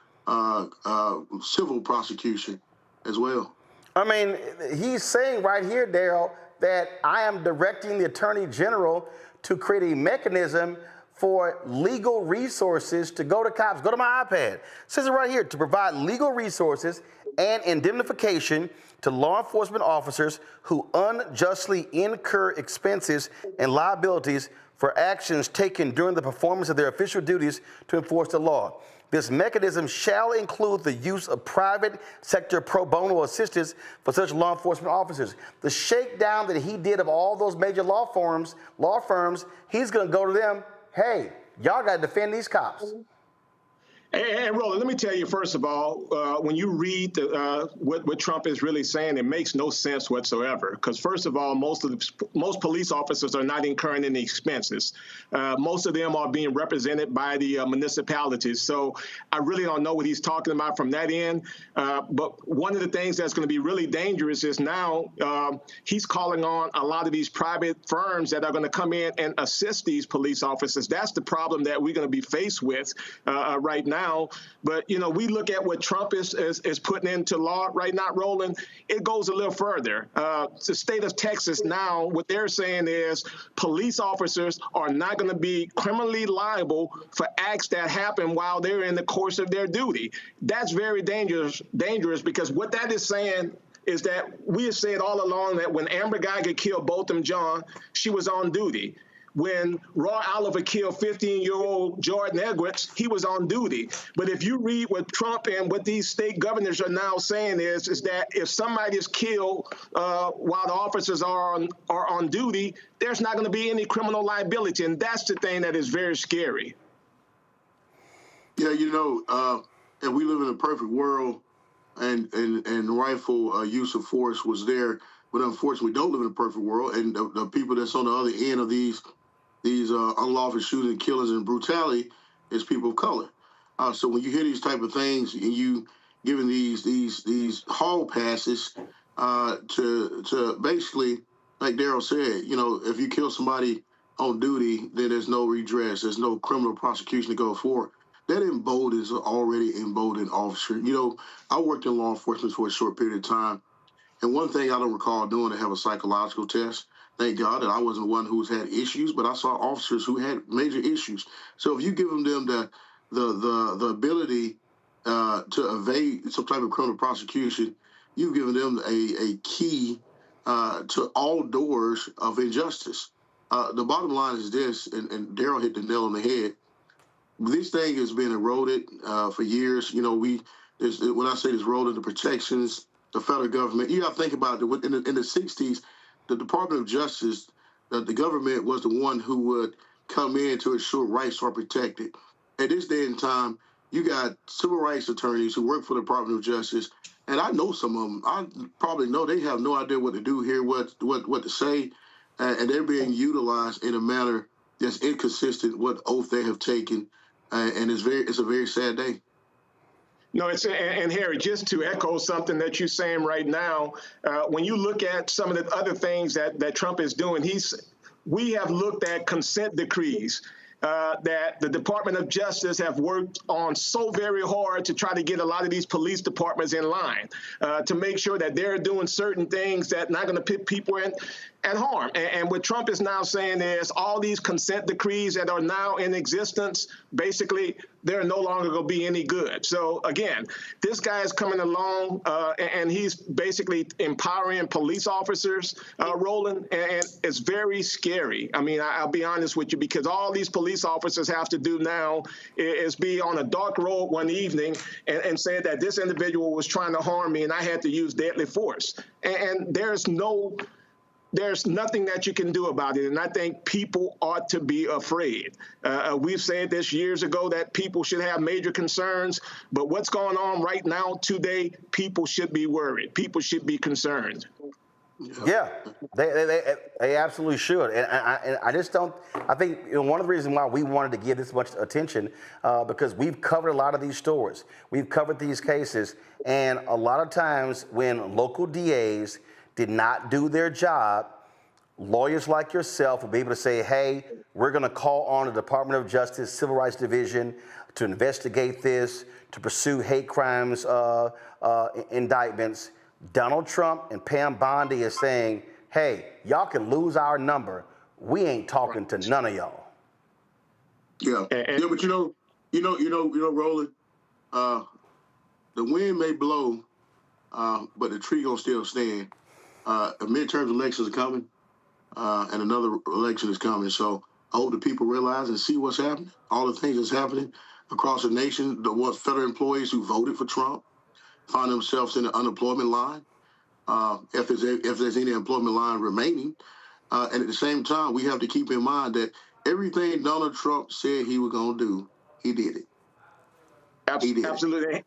civil prosecution as well. I mean, he's saying right here, Daryl, that I am directing the Attorney General to create a mechanism for legal resources to go to cops. Go to my iPad. It says it right here, to provide legal resources and indemnification to law enforcement officers who unjustly incur expenses and liabilities for actions taken during the performance of their official duties to enforce the law. This mechanism shall include the use of private sector pro bono assistance for such law enforcement officers. The shakedown that he did of all those major law firms, he's going to go to them, hey, y'all got to defend these cops. And Roland, let me tell you, first of all, when you read what Trump is really saying, it makes no sense whatsoever. Because first of all, most police officers are not incurring any expenses. Most of them are being represented by the municipalities. So I really don't know what he's talking about from that end. But one of the things that's going to be really dangerous is now he's calling on a lot of these private firms that are going to come in and assist these police officers. That's the problem that we're going to be faced with right now. But, we look at what Trump is putting into law right now, Roland. It goes a little further. The state of Texas now, what they're saying is police officers are not going to be criminally liable for acts that happen while they're in the course of their duty. That's very dangerous because what that is saying is that we have said all along that when Amber Geiger killed Botham Jean, she was on duty. When Roy Oliver killed 15-year-old Jordan Edwards, he was on duty. But if you read what Trump and what these state governors are now saying is that if somebody is killed while the officers are on duty, there's not going to be any criminal liability. And that's the thing that is very scary. Yeah, and we live in a perfect world, and rightful use of force was there. But unfortunately, we don't live in a perfect world. And the people that's on the other end of these unlawful shooting, killings, and brutality is people of color. So when you hear these type of things and you giving these hall passes to basically, like Daryl said, if you kill somebody on duty, then there's no redress, there's no criminal prosecution to go for. That emboldens an already emboldened officer. I worked in law enforcement for a short period of time, and one thing I don't recall doing to have a psychological test. Thank God that I wasn't one who's had issues, but I saw officers who had major issues. So if you give them the ability to evade some type of criminal prosecution, you've given them a key to all doors of injustice. The bottom line is this, and Daryl hit the nail on the head. This thing has been eroded for years. When I say this eroded, the protections, the federal government, you got to think about it. In the 60s, the Department of Justice, the government was the one who would come in to ensure rights are protected. At this day and time, you got civil rights attorneys who work for the Department of Justice, and I know some of them. I probably know they have no idea what to do here, what to say, and they're being utilized in a manner that's inconsistent with oath they have taken, and it's a very sad day. No, and Harry, just to echo something that you're saying right now, when you look at some of the other things that Trump is doing, we have looked at consent decrees that the Department of Justice have worked on so very hard to try to get a lot of these police departments in line to make sure that they're doing certain things that not going to put people in. and harm. And what Trump is now saying is all these consent decrees that are now in existence, basically, they're no longer going to be any good. So again, this guy is coming along and he's basically empowering police officers, Roland, and it's very scary. I mean, I'll be honest with you, because all these police officers have to do now is be on a dark road one evening and say that this individual was trying to harm me and I had to use deadly force. And there's nothing that you can do about it. And I think people ought to be afraid. We've said this years ago that people should have major concerns, but what's going on right now today, people should be worried. People should be concerned. Yeah, they absolutely should. And I just don't, I think one of the reasons why we wanted to give this much attention, because we've covered a lot of these stories. We've covered these cases, and a lot of times when local DAs did not do their job, lawyers like yourself will be able to say, hey, we're going to call on the Department of Justice Civil Rights Division to investigate this, to pursue hate crimes indictments. Donald Trump and Pam Bondi is saying, hey, y'all can lose our number. We ain't talking to none of y'all. Yeah, but you know, Roland, the wind may blow, but the tree gonna still stand. Midterm elections are coming, and another election is coming. So I hope the people realize and see what's happening, all the things that's happening across the nation. The federal employees who voted for Trump find themselves in the unemployment line, if there's any employment line remaining. And at the same time, we have to keep in mind that everything Donald Trump said he was going to do, he did it. Absolutely.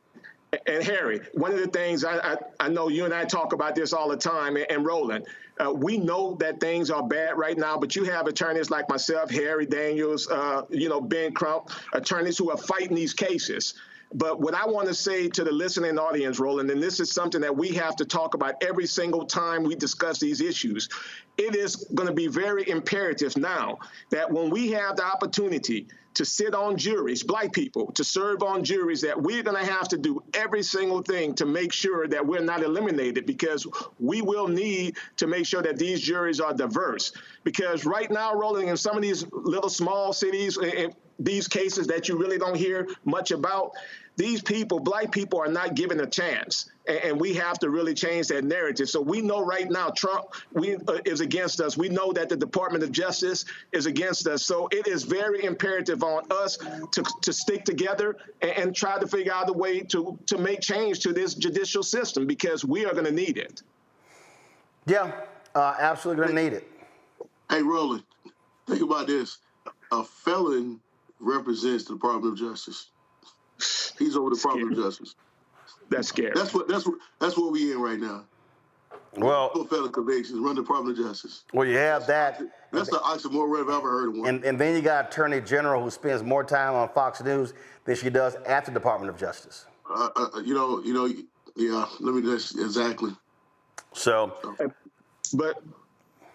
And Harry, one of the things I know you and I talk about this all the time, and Roland, we know that things are bad right now, but you have attorneys like myself, Harry Daniels, Ben Crump, attorneys who are fighting these cases. But what I want to say to the listening audience, Roland, and this is something that we have to talk about every single time we discuss these issues, it is going to be very imperative now that when we have the opportunity to sit on juries, Black people, to serve on juries, that we're going to have to do every single thing to make sure that we're not eliminated, because we will need to make sure that these juries are diverse. Because right now, Roland, in some of these little small cities, these cases that you really don't hear much about, these people, Black people, are not given a chance. And we have to really change that narrative. So we know right now Trump is against us. We know that the Department of Justice is against us. So it is very imperative on us to stick together and try to figure out a way to make change to this judicial system, because we are going to need it. Yeah, absolutely going to need it. Hey, Roland, think about this. A felon represents the Department of Justice. He's over the Department of Justice. That's scary. That's what we in right now. Well, felon convictions run the Department of Justice. Well, you have that. That's the oxymoron I've ever heard of one. And then you got Attorney General who spends more time on Fox News than she does at the Department of Justice. Yeah. Let me just exactly. So, but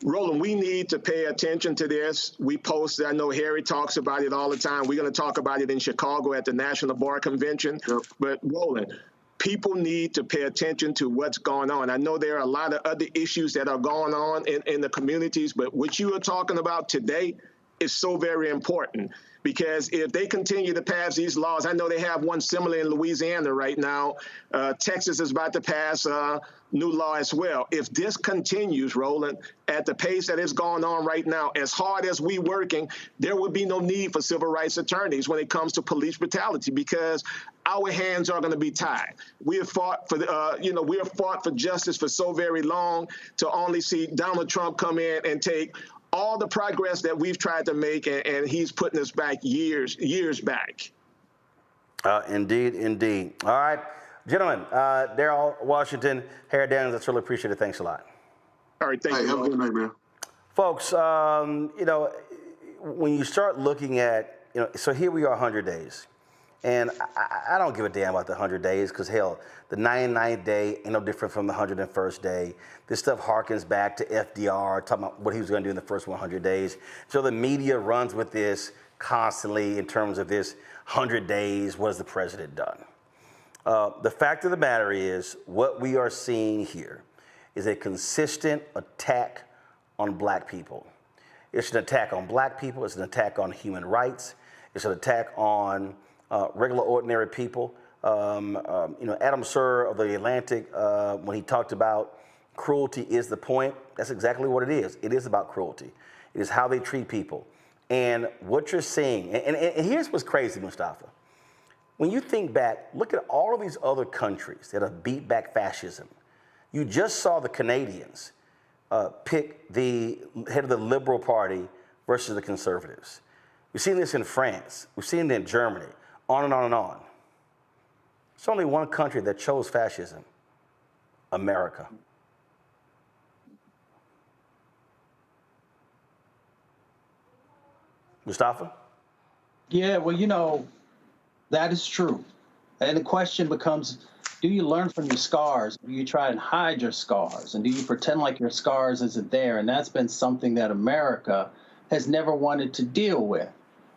Roland, we need to pay attention to this. We post, I know Harry talks about it all the time. We're going to talk about it in Chicago at the National Bar Convention. Yep. But Roland, people need to pay attention to what's going on. I know there are a lot of other issues that are going on in the communities, but what you are talking about today is so very important. Because if they continue to pass these laws, I know they have one similar in Louisiana right now. Texas is about to pass a new law as well. If this continues, Roland, at the pace that is going on right now, as hard as we working, there would be no need for civil rights attorneys when it comes to police brutality, because our hands are going to be tied. We have fought for, we have fought for justice for so very long, to only see Donald Trump come in and take all the progress that we've tried to make, and he's putting us back years back. Indeed. All right, gentlemen, Daryl Washington, Harry Daniels, that's really appreciated. Thanks a lot. All right, thank you. Have a good night, man. Folks, when you start looking at, so here we are 100 days. And I don't give a damn about the 100 days, because, hell, the 99th day ain't no different from the 101st day. This stuff harkens back to FDR, talking about what he was going to do in the first 100 days. So the media runs with this constantly in terms of this 100 days, what has the president done? The fact of the matter is, what we are seeing here is a consistent attack on black people. It's an attack on black people. It's an attack on human rights. It's an attack on regular, ordinary people. Adam Sir of The Atlantic, when he talked about cruelty is the point, that's exactly what it is. It is about cruelty. It is how they treat people. And what you're seeing, and here's what's crazy, Mustafa. When you think back, look at all of these other countries that have beat back fascism. You just saw the Canadians pick the head of the Liberal Party versus the Conservatives. We've seen this in France. We've seen it in Germany, on and on and on. It's only one country that chose fascism, America. Mustafa? Yeah, well, that is true. And the question becomes, do you learn from your scars? Do you try and hide your scars? And do you pretend like your scars isn't there? And that's been something that America has never wanted to deal with.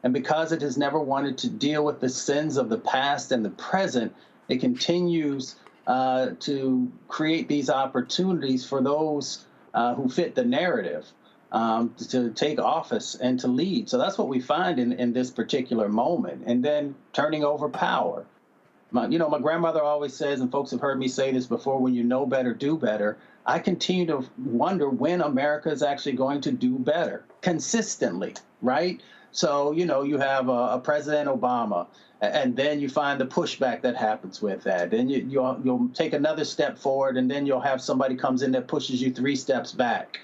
And because it has never wanted to deal with the sins of the past and the present, it continues to create these opportunities for those who fit the narrative to take office and to lead. So that's what we find in this particular moment. And then turning over power. My grandmother always says, and folks have heard me say this before, when you know better, do better. I continue to wonder when America is actually going to do better consistently, right? So, you have a President Obama, and then you find the pushback that happens with that. Then you'll take another step forward, and then you'll have somebody comes in that pushes you 3 steps back.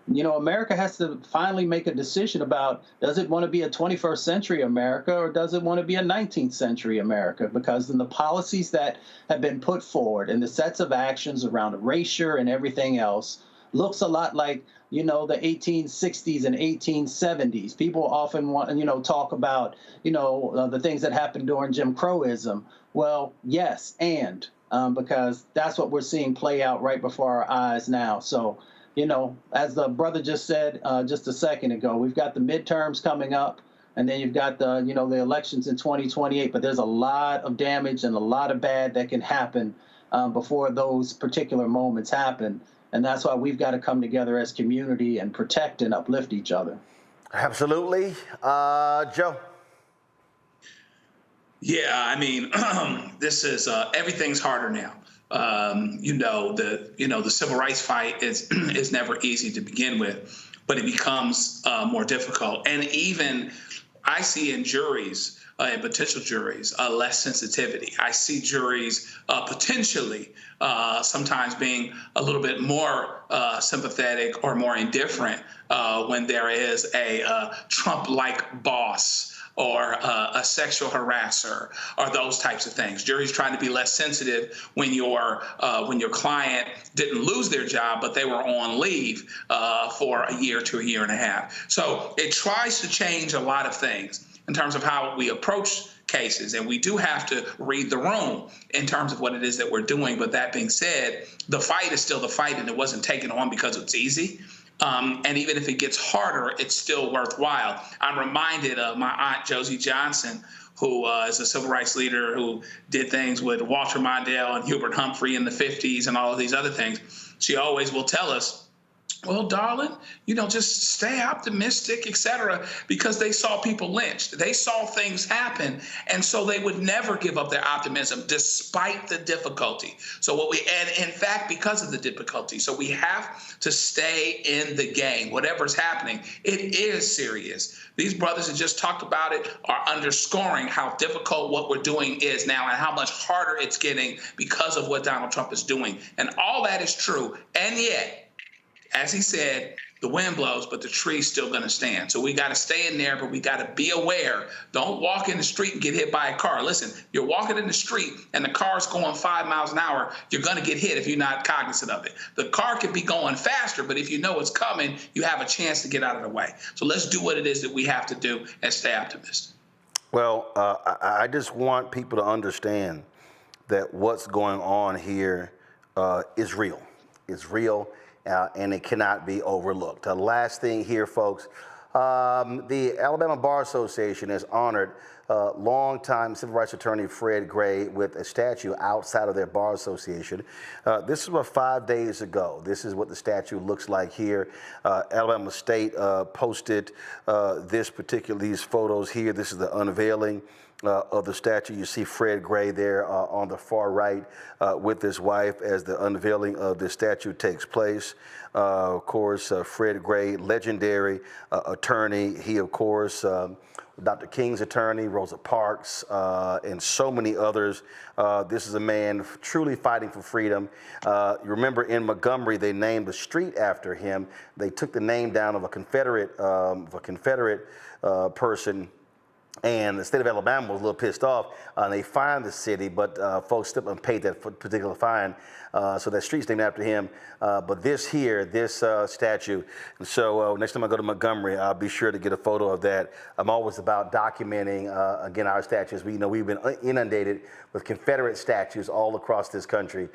America has to finally make a decision about, does it want to be a 21st century America or does it want to be a 19th century America? Because in the policies that have been put forward and the sets of actions around erasure and everything else looks a lot like, the 1860s and 1870s. People often want, talk about, the things that happened during Jim Crowism. Well, yes, because that's what we're seeing play out right before our eyes now. So, as the brother just said just a second ago, we've got the midterms coming up, and then you've got the elections in 2028. But there's a lot of damage and a lot of bad that can happen before those particular moments happen. And that's why we've got to come together as community and protect and uplift each other. Absolutely. Joe? Yeah, this is, everything's harder now. The civil rights fight is never easy to begin with, but it becomes more difficult. And even I see in juries, in potential juries, less sensitivity. I see juries potentially sometimes being a little bit more sympathetic or more indifferent when there is a Trump-like boss or a sexual harasser, or those types of things. Jury's trying to be less sensitive when your client didn't lose their job, but they were on leave for a year to a year and a half. So it tries to change a lot of things in terms of how we approach cases, and we do have to read the room in terms of what it is that we're doing. But that being said, the fight is still the fight, and it wasn't taken on because it's easy. And even if it gets harder, it's still worthwhile. I'm reminded of my aunt, Josie Johnson, who is a civil rights leader who did things with Walter Mondale and Hubert Humphrey in the 50s and all of these other things. She always will tell us, well, darling, just stay optimistic, et cetera, because they saw people lynched. They saw things happen. And so they would never give up their optimism despite the difficulty. And in fact, because of the difficulty. So we have to stay in the game. Whatever's happening, it is serious. These brothers that just talked about it are underscoring how difficult what we're doing is now and how much harder it's getting because of what Donald Trump is doing. And all that is true. And yet, as he said, the wind blows, but the tree's still going to stand. So we got to stay in there, but we got to be aware. Don't walk in the street and get hit by a car. Listen, you're walking in the street and the car's going 5 miles an hour. You're going to get hit if you're not cognizant of it. The car could be going faster, but if you know it's coming, you have a chance to get out of the way. So let's do what it is that we have to do and stay optimistic. Well, I just want people to understand that what's going on here is real. It's real. And it cannot be overlooked. The last thing here, folks, the Alabama Bar Association has honored longtime civil rights attorney Fred Gray with a statue outside of their bar association. This was 5 days ago. This is what the statue looks like here. Alabama State posted these photos here. This is the unveiling of the statue. You see Fred Gray there on the far right with his wife as the unveiling of the statue takes place. Of course, Fred Gray, legendary attorney. He, of course, Dr. King's attorney, Rosa Parks, and so many others. This is a man truly fighting for freedom. You remember in Montgomery, they named the street after him. They took the name down of a Confederate person. And the state of Alabama was a little pissed off. They fined the city, but folks stepped up and paid that particular fine. So that street's named after him. But this statue. And so next time I go to Montgomery, I'll be sure to get a photo of that. I'm always about documenting, again, our statues. We've been inundated with Confederate statues all across this country.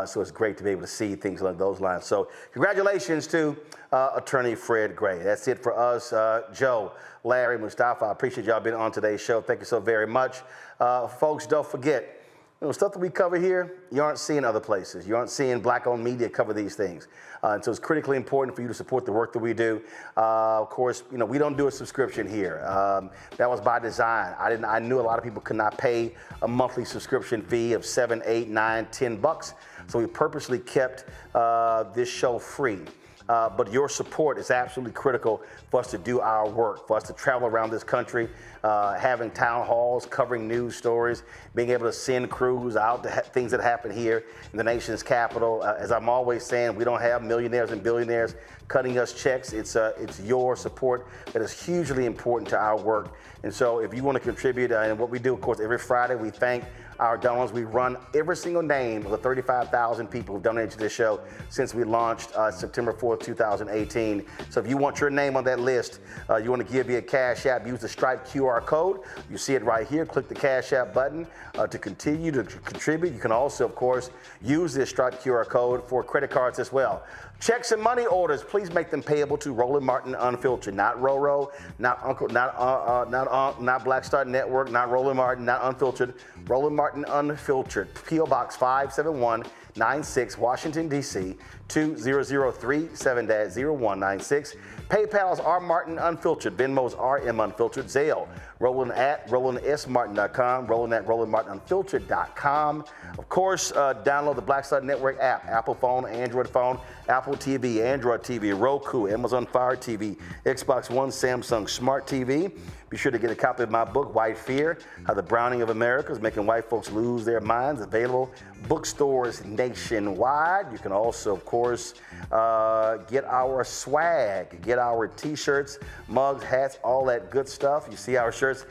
So it's great to be able to see things along those lines. So congratulations to Attorney Fred Gray. That's it for us. Joe, Larry, Mustafa, I appreciate y'all being on today's show. Thank you so very much. Folks, don't forget, stuff that we cover here, you aren't seeing other places. You aren't seeing black-owned media cover these things. And so it's critically important for you to support the work that we do. Of course, we don't do a subscription here. That was by design. I knew a lot of people could not pay a monthly subscription fee of $7, $8, $9, $10. So we purposely kept this show free. But your support is absolutely critical for us to do our work, for us to travel around this country, having town halls, covering news stories, being able to send crews out to things that happen here in the nation's capital. As I'm always saying, we don't have millionaires and billionaires cutting us checks. It's your support that is hugely important to our work. And so if you want to contribute, and what we do, of course, every Friday, we thank our donors. We run every single name of the 35,000 people who've donated to this show since we launched September 4th, 2018. So if you want your name on that list, you want to give via Cash App, use the Stripe QR code. You see it right here. Click the Cash App button to continue to contribute. You can also, of course, use this Stripe QR code for credit cards as well. Checks and money orders, please make them payable to Roland Martin Unfiltered, not Roro, not Uncle, not Black Star Network, not Roland Martin, not Unfiltered. Roland Martin Unfiltered, P.O. Box 57196, Washington, D.C. 20037-0196. PayPal's R Martin Unfiltered, Venmo's RM Unfiltered, Zelle, Roland at RolandSMartin.com, Roland at RolandMartinUnfiltered.com. Of course, download the Black Star Network app, Apple phone, Android phone, Apple TV, Android TV, Roku, Amazon Fire TV, Xbox One, Samsung Smart TV. Be sure to get a copy of my book, White Fear, How the Browning of America is Making White Folks Lose Their Minds, available bookstores nationwide. You can also, of course, get our swag, get our t-shirts, mugs, hats, all that good stuff. You see our shirts.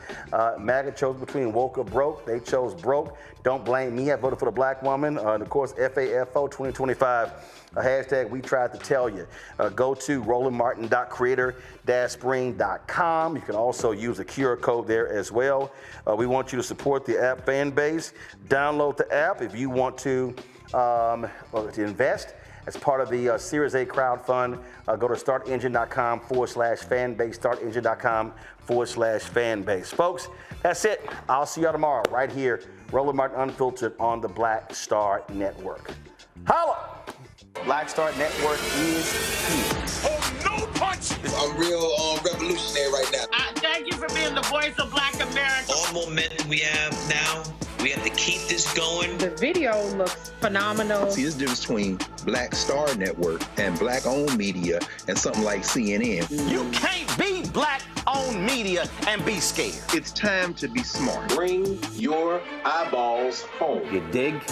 MAGA chose between woke or broke. They chose broke. Don't blame me. I voted for the black woman. And of course, FAFO 2025. Hashtag we tried to tell you. Go to rolandmartin.creator-spring.com. You can also use the QR code there as well. We want you to support the app Fanbase. Download the app if you want to invest. As part of the Series A crowdfund, go to startengine.com/fanbase, startengine.com/fanbase. Folks, that's it. I'll see y'all tomorrow right here, Roland Martin Unfiltered on the Black Star Network. Holla! Black Star Network is here. Oh, no punches! I'm real revolutionary right now. Thank you for being the voice of Black America. All momentum we have now, we have to keep this going. The video looks phenomenal. See, there's a difference between Black Star Network and black-owned media and something like CNN. You can't be black-owned media and be scared. It's time to be smart. Bring your eyeballs home. You dig?